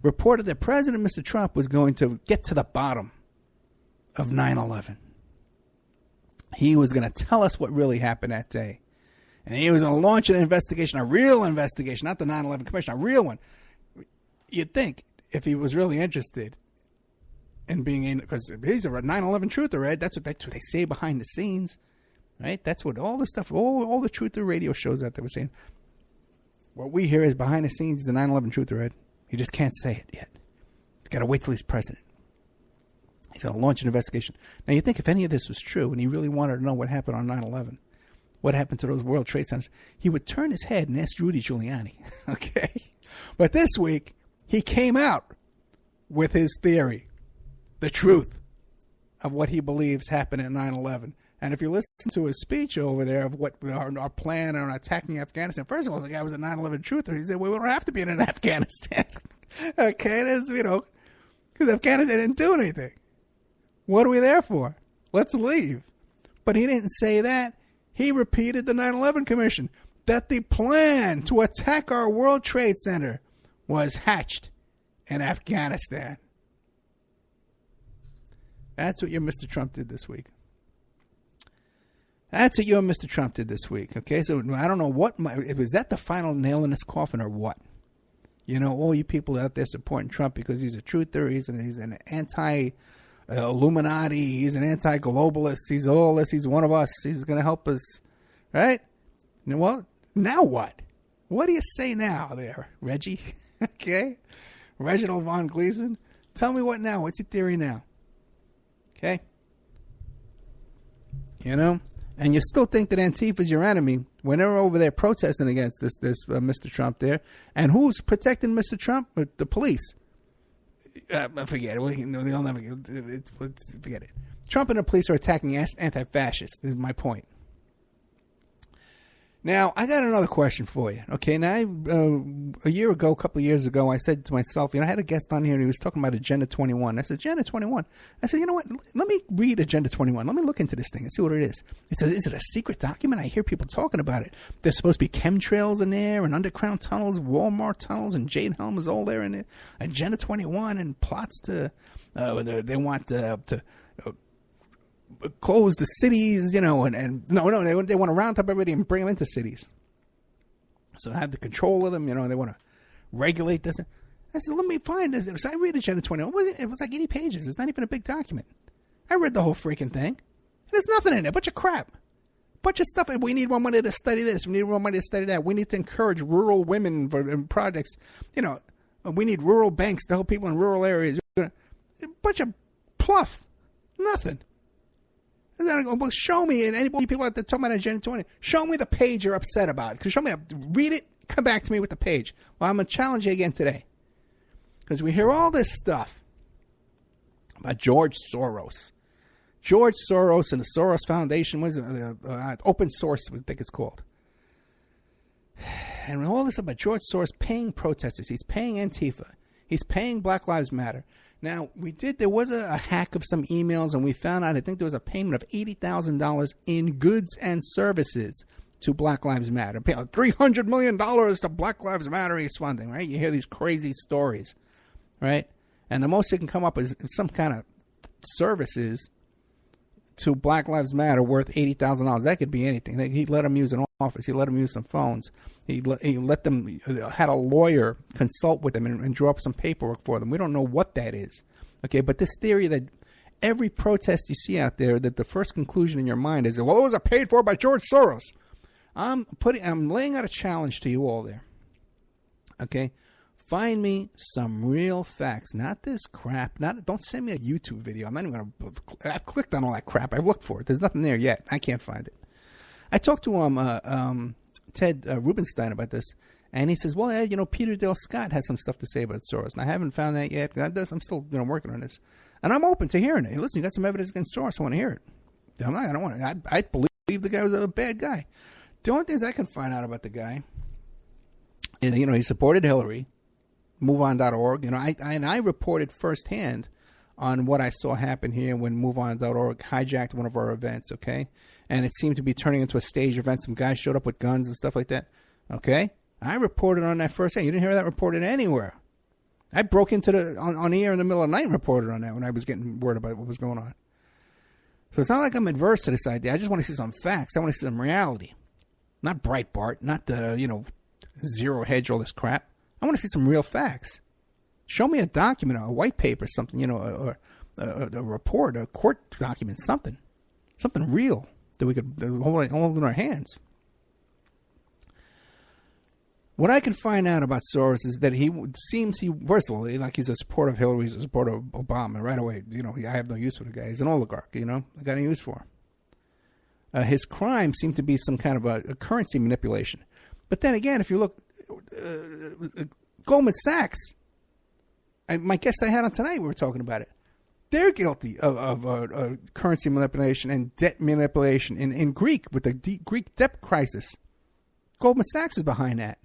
reported that President Mr. Trump was going to get to the bottom of 9/11. He was going to tell us what really happened that day. And he was going to launch an investigation, a real investigation, not the 9/11 Commission, a real one. You'd think, if he was really interested in being in, because he's a 9/11 truther, right? That's what they say behind the scenes. Right? That's what all the stuff, all the truther radio shows out there were saying. What we hear is behind the scenes, he's a 9/11 truther, right? He just can't say it yet. He's got to wait till he's president. He's going to launch an investigation. Now, you think if any of this was true and he really wanted to know what happened on 9/11, what happened to those World Trade Centers, he would turn his head and ask Rudy Giuliani. Okay? But this week, he came out with his theory, the truth of what he believes happened at 9/11. And if you listen to his speech over there of what our plan on attacking Afghanistan, first of all, the guy was a 9/11 truther. He said, well, we don't have to be in Afghanistan. Okay, that's, because Afghanistan didn't do anything. What are we there for? Let's leave. But he didn't say that. He repeated the 9/11 Commission, that the plan to attack our World Trade Center was hatched in Afghanistan. That's what your Mr. Trump did this week. That's what you and Mr. Trump did this week, okay? So I don't know was that the final nail in this coffin or what? All you people out there supporting Trump because he's a truther, he's an anti-Illuminati, he's an anti-globalist, he's all this, he's one of us, he's going to help us, right? Well, now what? What do you say now there, Reggie? Okay? Reginald Von Gleason? Tell me what now? What's your theory now? Okay? And you still think that Antifa's your enemy when they're over there protesting against this Mr. Trump there. And who's protecting Mr. Trump? The police. Forget it. They'll never forget it. Trump and the police are attacking anti-fascists. This is my point. Now, I got another question for you. Okay, now, a couple of years ago, I said to myself, I had a guest on here, and he was talking about Agenda 21. I said, Agenda 21? I said, you know what? Let me read Agenda 21. Let me look into this thing and see what it is. It says, is it a secret document? I hear people talking about it. There's supposed to be chemtrails in there, and underground tunnels, Walmart tunnels, and Jade Helm is all there in it. Agenda 21, and plots to, they want to close the cities, and they want to round up everybody and bring them into cities. So have the control of them, they want to regulate this. I said, let me find this. So I read Agenda 21. It was like 80 pages. It's not even a big document. I read the whole freaking thing. There's nothing in it. A bunch of crap. Bunch of stuff. We need more money to study this. We need more money to study that. We need to encourage rural women for projects. We need rural banks to help people in rural areas. A bunch of pluff. Nothing. And then I go, well, show me, and anybody people out there talking about Agenda 20, show me the page you're upset about. Because show me, read it, come back to me with the page. Well, I'm going to challenge you again today. Because we hear all this stuff about George Soros. George Soros and the Soros Foundation, what is it? Open source, I think it's called. And all this about George Soros paying protesters. He's paying Antifa. He's paying Black Lives Matter. Now, there was a hack of some emails, and we found out, I think there was a payment of $80,000 in goods and services to Black Lives Matter. $300 million to Black Lives Matter he's funding, right? You hear these crazy stories, right? And the most you can come up is some kind of services to Black Lives Matter worth $80,000. That could be anything. He let them use an office. He let them use some phones. He let them, had a lawyer consult with them and draw up some paperwork for them. We don't know what that is. Okay, but this theory that every protest you see out there, that the first conclusion in your mind is, well, it was paid for by George Soros. I'm laying out a challenge to you all there. Okay? Find me some real facts, not this crap. Don't send me a YouTube video. I'm not even going to. I've clicked on all that crap. I've looked for it. There's nothing there yet. I can't find it. I talked to Ted Rubenstein about this, and he says, "Well, Ed, Peter Dale Scott has some stuff to say about Soros, and I haven't found that yet. I'm still working on this, and I'm open to hearing it. Hey, listen, you got some evidence against Soros? I want to hear it. I don't want to. I believe the guy was a bad guy. The only things I can find out about the guy is, he supported Hillary." MoveOn.org, I reported firsthand on what I saw happen here when MoveOn.org hijacked one of our events, okay? And it seemed to be turning into a stage event. Some guys showed up with guns and stuff like that, okay? I reported on that firsthand. You didn't hear that reported anywhere. I broke into on the air in the middle of the night and reported on that when I was getting word about what was going on. So it's not like I'm adverse to this idea. I just want to see some facts. I want to see some reality. Not Breitbart, not the, Zero Hedge, all this crap. I want to see some real facts. Show me a document, a white paper, something, or a report, a court document, something real that we could hold in our hands. What I can find out about Soros is that first of all, he's a supporter of Hillary, he's a supporter of Obama. Right away, I have no use for the guy. He's an oligarch, I got no use for him. His crime seemed to be some kind of a currency manipulation. But then again, if you look, Goldman Sachs, my guest I had on tonight, we were talking about it. They're guilty of currency manipulation and debt manipulation in Greek with the Greek debt crisis. Goldman Sachs is behind that.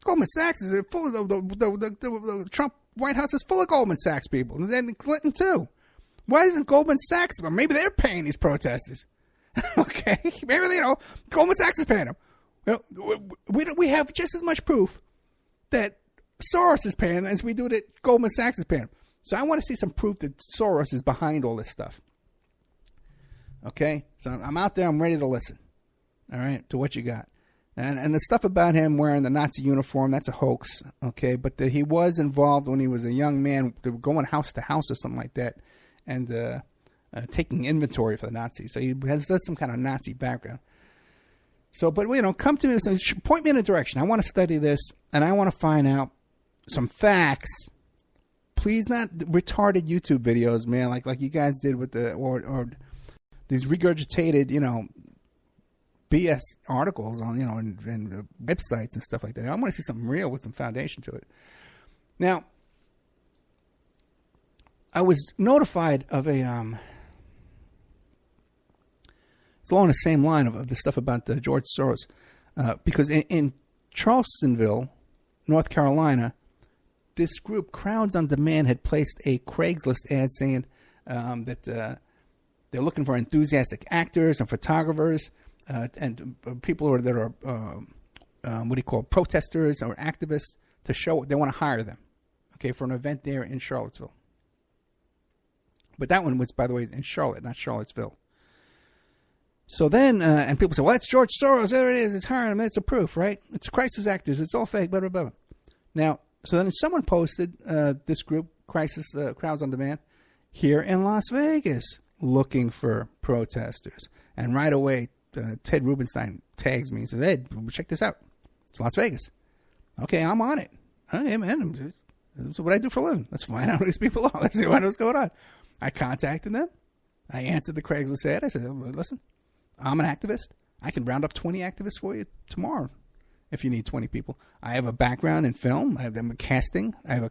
Goldman Sachs is full of the Trump White House is full of Goldman Sachs people, and then Clinton too. Why isn't Goldman Sachs? Well, maybe they're paying these protesters. Okay, maybe Goldman Sachs is paying them. We have just as much proof that Soros is paying as we do that Goldman Sachs is paying. So I want to see some proof that Soros is behind all this stuff. Okay? So I'm out there. I'm ready to listen. All right? To what you got. And the stuff about him wearing the Nazi uniform, that's a hoax. Okay? But he was involved when he was a young man, going house to house or something like that, and taking inventory for the Nazis. So he has some kind of Nazi background. So, but, come to me, point me in a direction. I want to study this, and I want to find out some facts. Please not retarded YouTube videos, man, like you guys did with or these regurgitated, BS articles on, and websites and stuff like that. I want to see something real with some foundation to it. Now, I was notified of it's along the same line of the stuff about George Soros. Because in Charlestonville, North Carolina, this group, Crowds on Demand, had placed a Craigslist ad saying that they're looking for enthusiastic actors and photographers and people that are protesters or activists to show. They want to hire them, okay, for an event there in Charlottesville. But that one was, by the way, in Charlotte, not Charlottesville. So then, and people say, well, that's George Soros. There it is. It's hiring them. That's a proof, right? It's crisis actors. It's all fake, blah, blah, blah. Now, so then someone posted this group, Crowds on Demand, here in Las Vegas, looking for protesters. And right away, Ted Rubenstein tags me and says, hey, check this out. It's Las Vegas. Okay, I'm on it. Hey, man, that's what I do for a living. Let's find out who these people are. Let's see what's going on. I contacted them. I answered the Craigslist ad. I said, listen, I'm an activist. I can round up 20 activists for you tomorrow if you need 20 people. I have a background in film. I have casting. I have a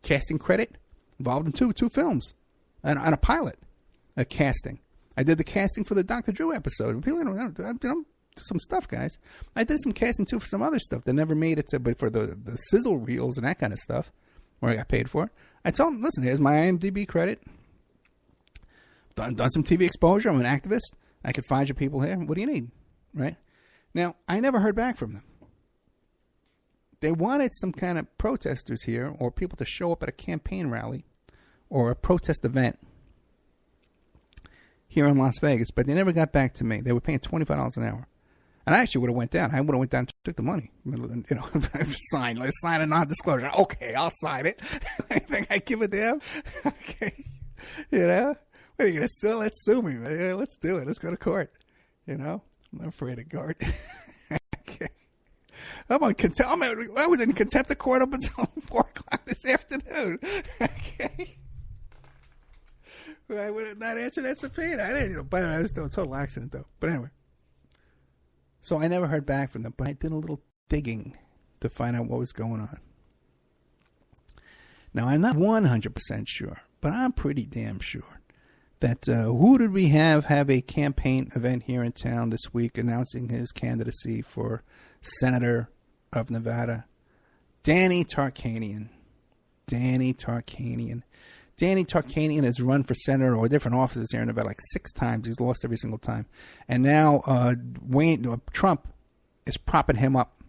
casting credit involved in two films and a pilot, a casting. I did the casting for the Dr. Drew episode. People don't some stuff, guys. I did some casting, too, for some other stuff that never made it but for the sizzle reels and that kind of stuff where I got paid for it. I told them, listen, here's my IMDb credit. Done some TV exposure. I'm an activist. I could find you people here. What do you need? Right? Now, I never heard back from them. They wanted some kind of protesters here or people to show up at a campaign rally or a protest event here in Las Vegas, but they never got back to me. They were paying $25 an hour. And I actually would have went down. I would have went down and took the money. You know, sign a non-disclosure. Okay, I'll sign it. I think I give a damn. Okay. You know? What are you going to sue? Let's sue me. Man. Let's do it. Let's go to court. You know? I'm not afraid of court. Okay. I was in contempt of court up until 4 o'clock this afternoon. Okay. I would have not answered that subpoena. I didn't, but it was still a total accident, though. But anyway. So I never heard back from them, but I did a little digging to find out what was going on. Now, I'm not 100% sure, but I'm pretty damn sure that who did we have a campaign event here in town this week announcing his candidacy for Senator of Nevada? Danny Tarkanian. Danny Tarkanian has run for senator or different offices here in Nevada like 6 times. He's lost every single time. And now Trump is propping him up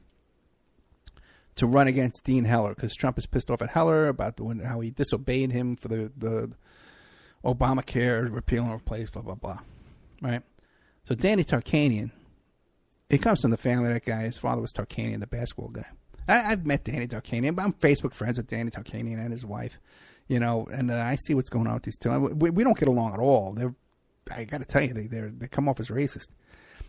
to run against Dean Heller because Trump is pissed off at Heller about how he disobeyed him for the Obamacare repeal and replace, blah, blah, blah. Right? So Danny Tarkanian, he comes from the family, that guy. His father was Tarkanian, the basketball guy. I've met Danny Tarkanian, but I'm Facebook friends with Danny Tarkanian and his wife. You know, and I see what's going on with these two. We don't get along at all. I got to tell you, they come off as racist.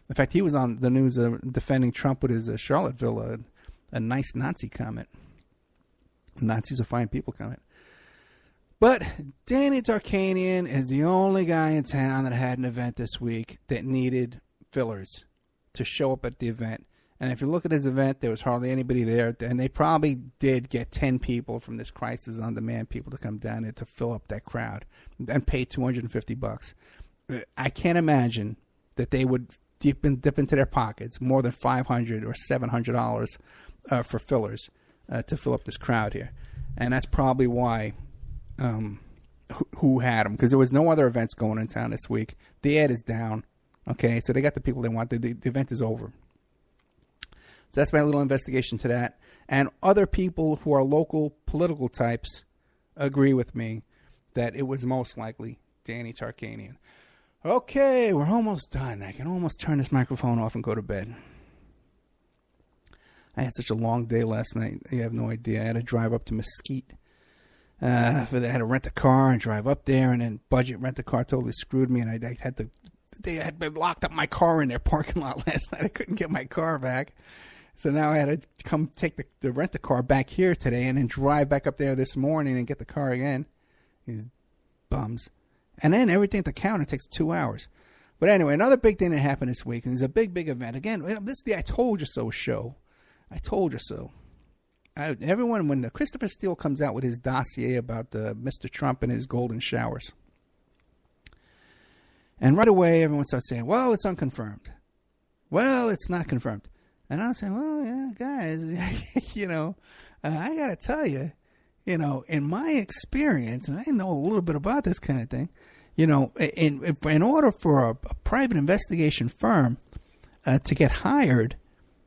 In fact, he was on the news defending Trump with his Charlottesville, a nice Nazi comment. Nazis are fine people comment. But Danny Tarkanian is the only guy in town that had an event this week that needed fillers to show up at the event. And if you look at his event, there was hardly anybody there. And they probably did get 10 people from this Crisis on Demand people to come down there to fill up that crowd and pay $250. I can't imagine that they would dip into their pockets more than $500 or $700 for fillers to fill up this crowd here. And that's probably why who had them, because there was no other events going in town this week. The ad is down. Okay, so they got the people they want. The event is over. So that's my little investigation to that. And other people who are local political types agree with me that it was most likely Danny Tarkanian. Okay, we're almost done. I can almost turn this microphone off and go to bed. I had such a long day last night. You have no idea. I had to drive up to Mesquite. I had to rent a car and drive up there, and then budget rent a car totally screwed me, and I had to. They had been locked up my car in their parking lot last night. I couldn't get my car back. So now I had to come take the rent-a-car back here today and then drive back up there this morning and get the car again. These bums. And then everything at the counter takes 2 hours. But anyway, another big thing that happened this week, and it's a big, big event. Again, this is the I Told You So show. I told you so. Everyone, when Christopher Steele comes out with his dossier about Mr. Trump and his golden showers, and right away everyone starts saying, well, it's unconfirmed. Well, it's not confirmed. And I was saying, well, yeah, guys, I got to tell you, in my experience, and I know a little bit about this kind of thing, in order for a private investigation firm to get hired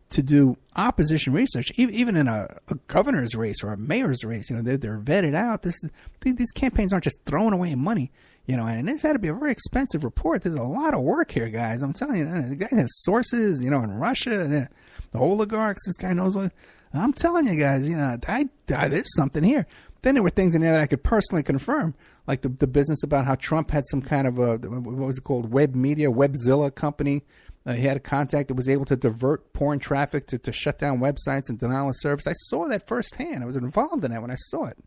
to do opposition research, even in a governor's race or a mayor's race, they're vetted out. These campaigns aren't just throwing away money, and this had to be a very expensive report. There's a lot of work here, guys. I'm telling you, the guy has sources, in Russia, and the oligarchs. This guy knows what. I'm telling you guys, there's something here. Then there were things in there that I could personally confirm, like the business about how Trump had some kind of what was it called, web media, Webzilla company. He had a contact that was able to divert porn traffic to shut down websites and denial of service. I saw that firsthand. I was involved in that when I saw it.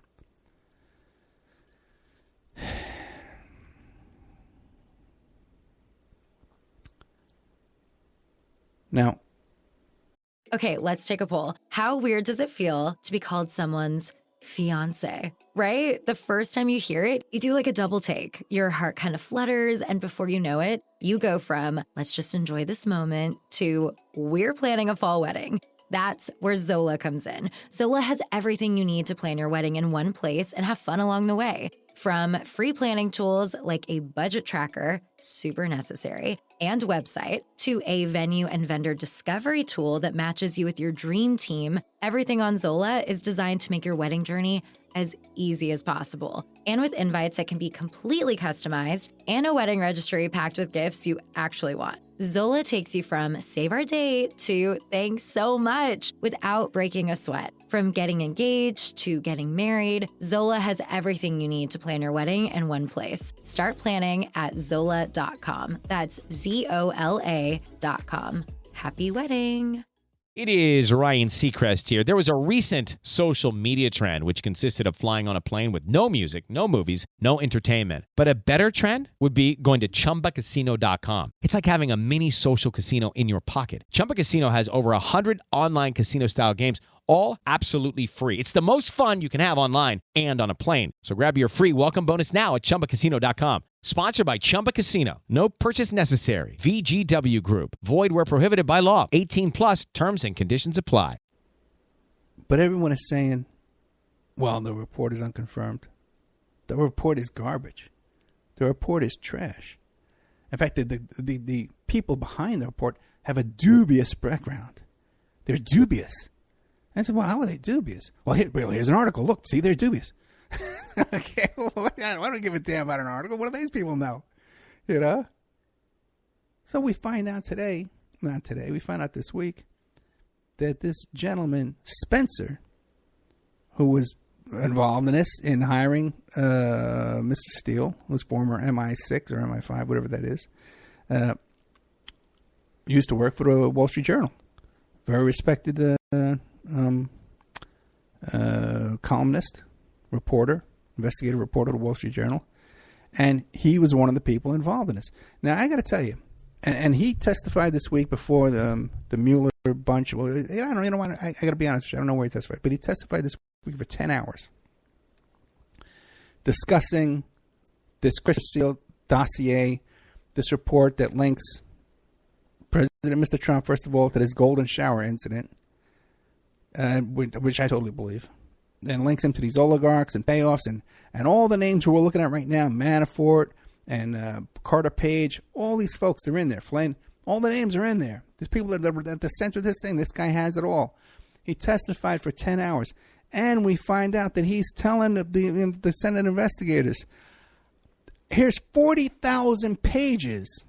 Now, Okay, let's take a poll. How weird does it feel to be called someone's fiance, right? The first time you hear it, you do like a double take. Your heart kind of flutters, and before you know it, you go from, let's just enjoy this moment, to we're planning a fall wedding. That's where Zola comes in. Zola has everything you need to plan your wedding in one place and have fun along the way. From free planning tools like a budget tracker, super necessary, and website, to a venue and vendor discovery tool that matches you with your dream team, everything on Zola is designed to make your wedding journey as easy as possible. And with invites that can be completely customized and a wedding registry packed with gifts you actually want. Zola takes you from save our date to thanks so much without breaking a sweat. From getting engaged to getting married, Zola has everything you need to plan your wedding in one place. Start planning at Zola.com. That's ZOLA.com. Happy wedding. It is Ryan Seacrest here. There was a recent social media trend which consisted of flying on a plane with no music, no movies, no entertainment. But a better trend would be going to ChumbaCasino.com. It's like having a mini social casino in your pocket. Chumba Casino has over 100 online casino-style games, all absolutely free. It's the most fun you can have online and on a plane. So grab your free welcome bonus now at ChumbaCasino.com. Sponsored by Chumba Casino. No purchase necessary. VGW Group. Void where prohibited by law. 18 plus. Terms and conditions apply. But everyone is saying, well, the report is unconfirmed. The report is garbage. The report is trash. In fact, the people behind the report have a dubious background. They're dubious. I said, well, how are they dubious? Well, here's an article. Look, see, they're dubious. Okay, well, I don't give a damn about an article. What do these people know? So we find out we find out this week that this gentleman, Spencer, who was involved in this, in hiring Mr. Steele, who's former MI6 or MI5, whatever that is, used to work for the Wall Street Journal. Very respected columnist, reporter, investigative reporter of the Wall Street Journal. And he was one of the people involved in this. Now, I got to tell you, and he testified this week before the Mueller bunch. Well, I got to be honest with you, I don't know where he testified, but he testified this week for 10 hours discussing this Chris Steele dossier, this report that links President Mr. Trump, first of all, to this golden shower incident, which I totally believe, and links him to these oligarchs and payoffs and all the names we're looking at right now, Manafort and Carter Page, all these folks are in there. Flynn, all the names are in there. There's people that are at the center of this thing. This guy has it all. He testified for 10 hours. And we find out that he's telling the Senate investigators, here's 40,000 pages.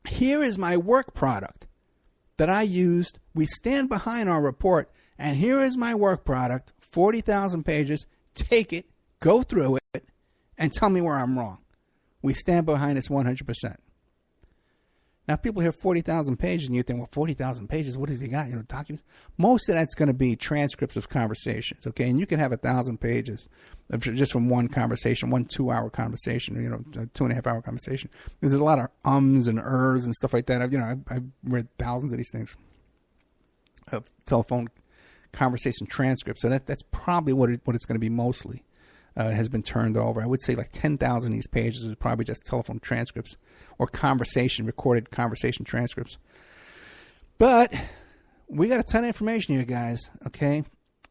Here is my work product that I used. We stand behind our report, and here is my work product, 40,000 pages. Take it, go through it, and tell me where I'm wrong. We stand behind this 100%. Now, people hear 40,000 pages, and you think, well, 40,000 pages, what has he got? Documents? Most of that's going to be transcripts of conversations, okay? And you can have 1,000 pages just from one conversation, 1 2-hour conversation, a 2.5-hour conversation. There's a lot of ums and ers and stuff like that. I've read thousands of these things, of telephone conversation transcripts. So that's probably what it's going to be mostly. Has been turned over. I would say like 10,000 of these pages is probably just telephone transcripts or recorded conversation transcripts. But we got a ton of information here, guys, okay?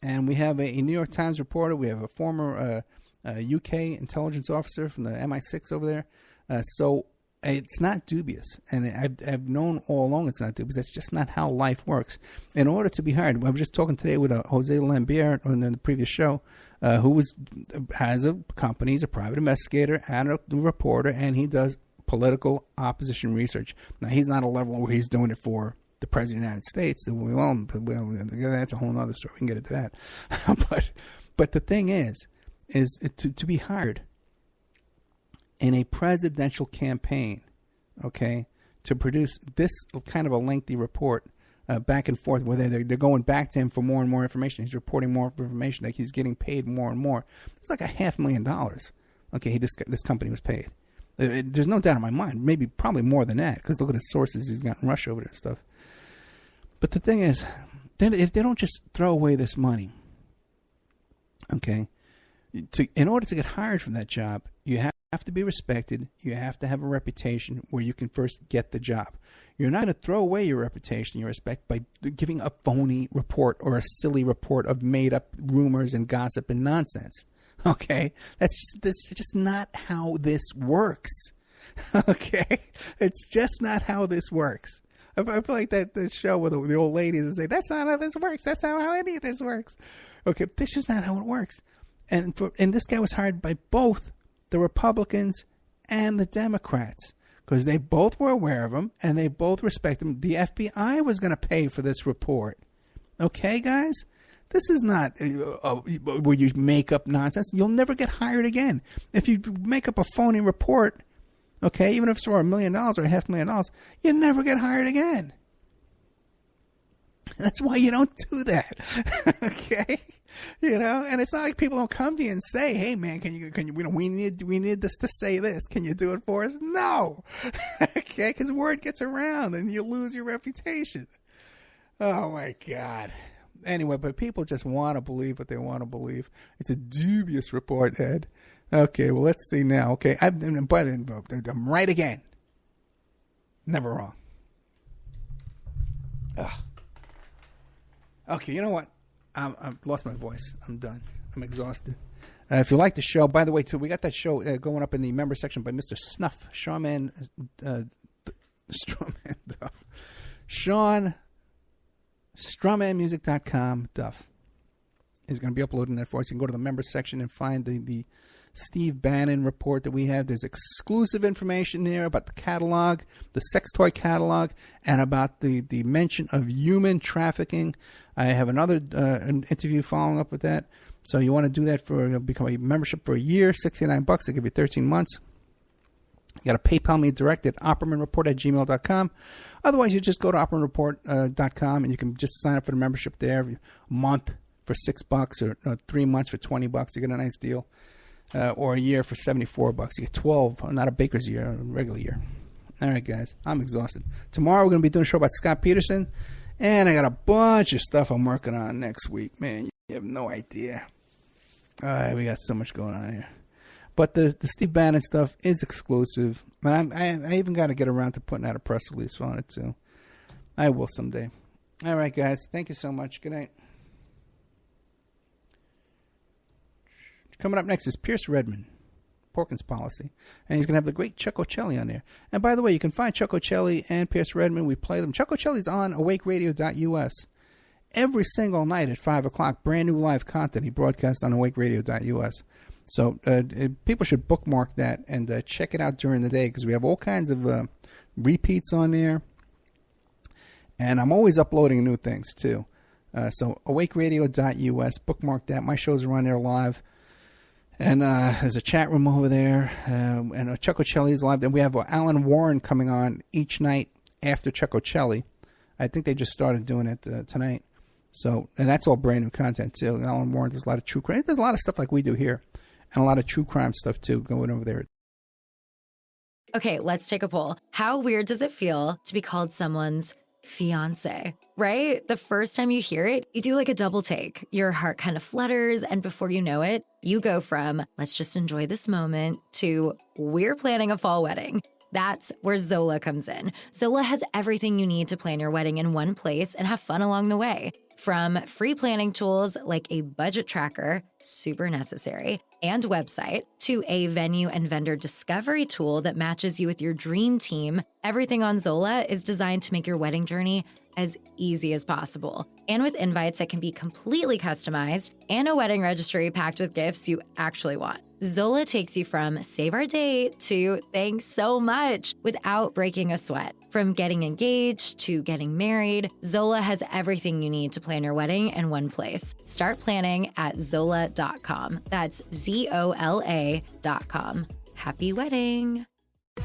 And we have a New York Times reporter. We have a former UK intelligence officer from the MI6 over there. So it's not dubious. And I've known all along it's not dubious. That's just not how life works. In order to be hired, I was just talking today with Jose Lambert in the previous show, who has a company. He's a private investigator and a reporter, and he does political opposition research. Now, he's not a level where he's doing it for the President of the United States. That's a whole other story. We can get into that. But the thing is to be hired in a presidential campaign, okay, to produce this kind of a lengthy report back and forth, where they're going back to him for more and more information. He's reporting more information. Like he's getting paid more and more. It's like $500,000. Okay, this company was paid. There's no doubt in my mind. Probably more than that, because look at the sources he's got in Russia over there and stuff. But the thing is, if they don't just throw away this money, okay, in order to get hired from that job, you have to be respected. You have to have a reputation where you can first get the job. You're not going to throw away your reputation, your respect, by giving a phony report or a silly report of made-up rumors and gossip and nonsense. Okay? That's just not how this works. Okay? It's just not how this works. I feel like the show with the old ladies and say, that's not how this works. That's not how any of this works. Okay, this is not how it works. And this guy was hired by both the Republicans and the Democrats, because they both were aware of him and they both respect him. The FBI was going to pay for this report. Okay, guys? This is not where you make up nonsense. You'll never get hired again. If you make up a phony report, okay, even if it's for $1 million or $500,000, you never get hired again. That's why you don't do that. Okay? You know, and it's not like people don't come to you and say, "Hey, man, can you we need this to say this. Can you do it for us?" No. Okay? Because word gets around and you lose your reputation. Oh, my God. Anyway, but people just want to believe what they want to believe. It's a dubious report, Ed. Okay, well, let's see now. Okay, I'm right again. Never wrong. Ugh. Okay, you know what? I've lost my voice. I'm done. I'm exhausted. If you like the show, by the way, too, we got that show going up in the member section by Mr. Snuff, Sean StrummanMusic.com. Duff is going to be uploading that for us. You can go to the members section and find the Steve Bannon report that we have. There's exclusive information there about the catalog, the sex toy catalog, and about the mention of human trafficking. I have another an interview following up with that. So you want to do that become a membership for a year, $69. They give you 13 months. You got to PayPal me direct at oppermanreport@gmail.com. Otherwise, you just go to oppermanreport.com and you can just sign up for the membership there. A month for $6 or 3 months for $20. You get a nice deal. Or a year for $74. You get 12, not a baker's year, a regular year. All right, guys, I'm exhausted. Tomorrow we're going to be doing a show about Scott Peterson, and I got a bunch of stuff I'm working on next week. Man, you have no idea. We got so much going on here. But the Steve Bannon stuff is exclusive, and I even got to get around to putting out a press release on it, too. I will someday. All right, guys, thank you so much. Good night. Coming up next is Pierce Redmond, Porkins Policy. And he's going to have the great Chuck Ocelli on there. And by the way, you can find Chuck Ocelli and Pierce Redmond. We play them. Chuck Ocelli's on awakeradio.us every single night at 5 o'clock. Brand new live content he broadcasts on awakeradio.us. So people should bookmark that and check it out during the day, because we have all kinds of repeats on there. And I'm always uploading new things, too. So awakeradio.us, bookmark that. My shows are on there live. And there's a chat room over there, and Chuck Ocelli is live. And we have Alan Warren coming on each night after Chuck Ocelli. I think they just started doing it tonight. So, and that's all brand new content too. And Alan Warren does a lot of true crime. There's a lot of stuff like we do here, and a lot of true crime stuff too going over there. Okay, let's take a poll. How weird does it feel to be called someone's fiance, right? The first time you hear it, you do like a double take. Your heart kind of flutters, and before you know it, you go from, let's just enjoy this moment, to we're planning a fall wedding. That's where Zola comes in. Zola has everything you need to plan your wedding in one place and have fun along the way. From free planning tools like a budget tracker, super necessary, and website, to a venue and vendor discovery tool that matches you with your dream team, everything on Zola is designed to make your wedding journey as easy as possible. And with invites that can be completely customized and a wedding registry packed with gifts you actually want. Zola takes you from save our date to thanks so much without breaking a sweat. From getting engaged to getting married, Zola has everything you need to plan your wedding in one place. Start planning at Zola.com. That's ZOLA.com. Happy wedding.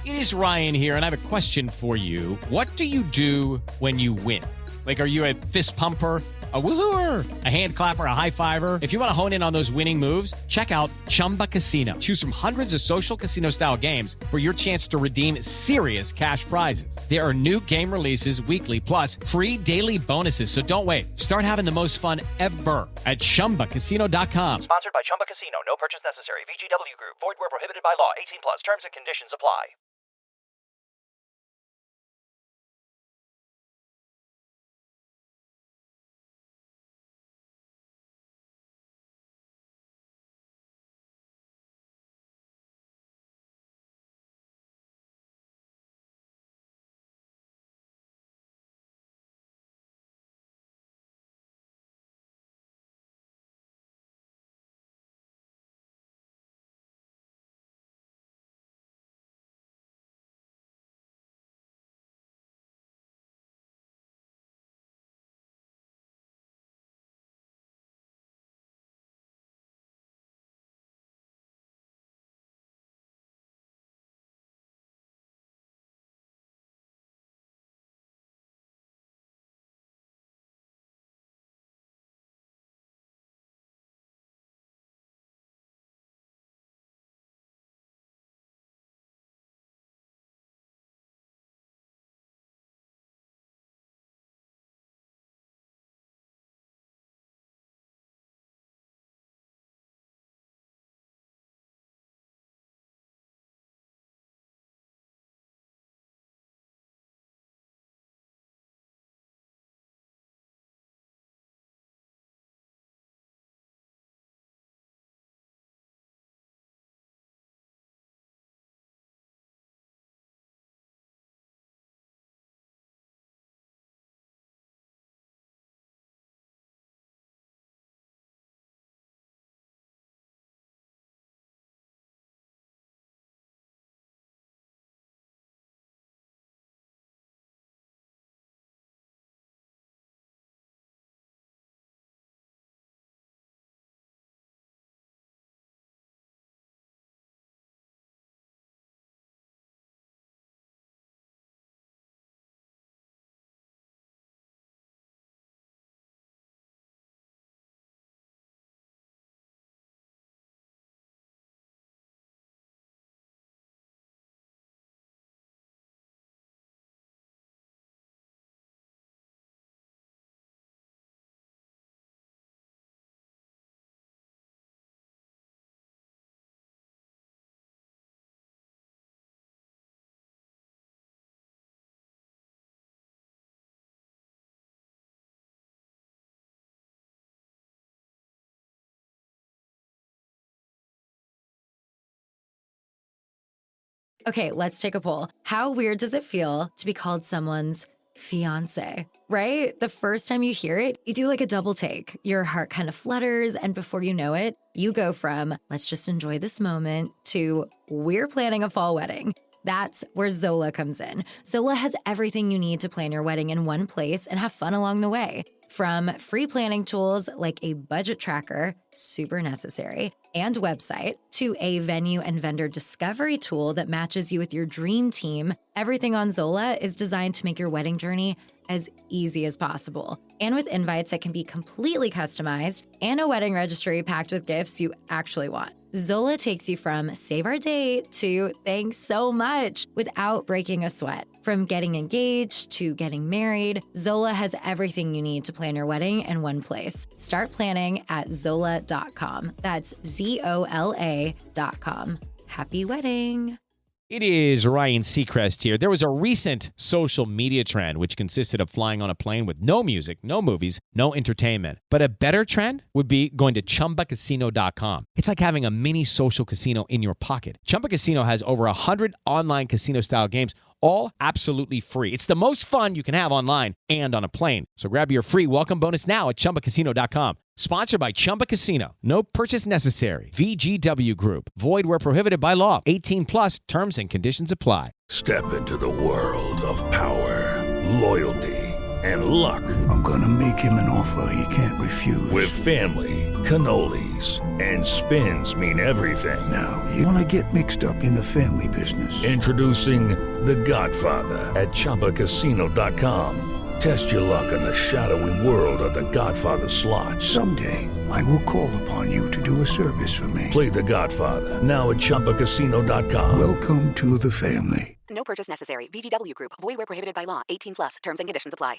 It is Ryan here, and I have a question for you. What do you do when you win? Like, are you a fist pumper, a woohooer, a hand clapper, a high fiver? If you want to hone in on those winning moves, check out Chumba Casino. Choose from hundreds of social casino-style games for your chance to redeem serious cash prizes. There are new game releases weekly, plus free daily bonuses. So don't wait. Start having the most fun ever at ChumbaCasino.com. Sponsored by Chumba Casino. No purchase necessary. VGW Group. Void where prohibited by law. 18 plus. Terms and conditions apply. Okay, let's take a poll. How weird does it feel to be called someone's fiance, right? The first time you hear it, you do like a double take. Your heart kind of flutters, and before you know it, you go from, let's just enjoy this moment, to we're planning a fall wedding. That's where Zola comes in. Zola has everything you need to plan your wedding in one place and have fun along the way. From free planning tools like a budget tracker, super necessary, and website, to a venue and vendor discovery tool that matches you with your dream team, everything on Zola is designed to make your wedding journey as easy as possible. And with invites that can be completely customized and a wedding registry packed with gifts you actually want. Zola takes you from save our date to thanks so much without breaking a sweat. From getting engaged to getting married, Zola has everything you need to plan your wedding in one place. Start planning at Zola.com. That's ZOLA.com. Happy wedding. It is Ryan Seacrest here. There was a recent social media trend which consisted of flying on a plane with no music, no movies, no entertainment. But a better trend would be going to ChumbaCasino.com. It's like having a mini social casino in your pocket. Chumba Casino has over 100 online casino-style games, all absolutely free. It's the most fun you can have online and on a plane. So grab your free welcome bonus now at ChumbaCasino.com. Sponsored by Chumba Casino. No purchase necessary. VGW Group. Void where prohibited by law. 18 plus terms and conditions apply. Step into the world of power, loyalty, and luck. I'm going to make him an offer he can't refuse. With family, cannolis, and spins mean everything. Now, you want to get mixed up in the family business. Introducing The Godfather at ChumbaCasino.com. Test your luck in the shadowy world of The Godfather slot. Someday, I will call upon you to do a service for me. Play The Godfather now at ChumbaCasino.com. Welcome to the family. No purchase necessary. VGW Group. Void where prohibited by law. 18 plus. Terms and conditions apply.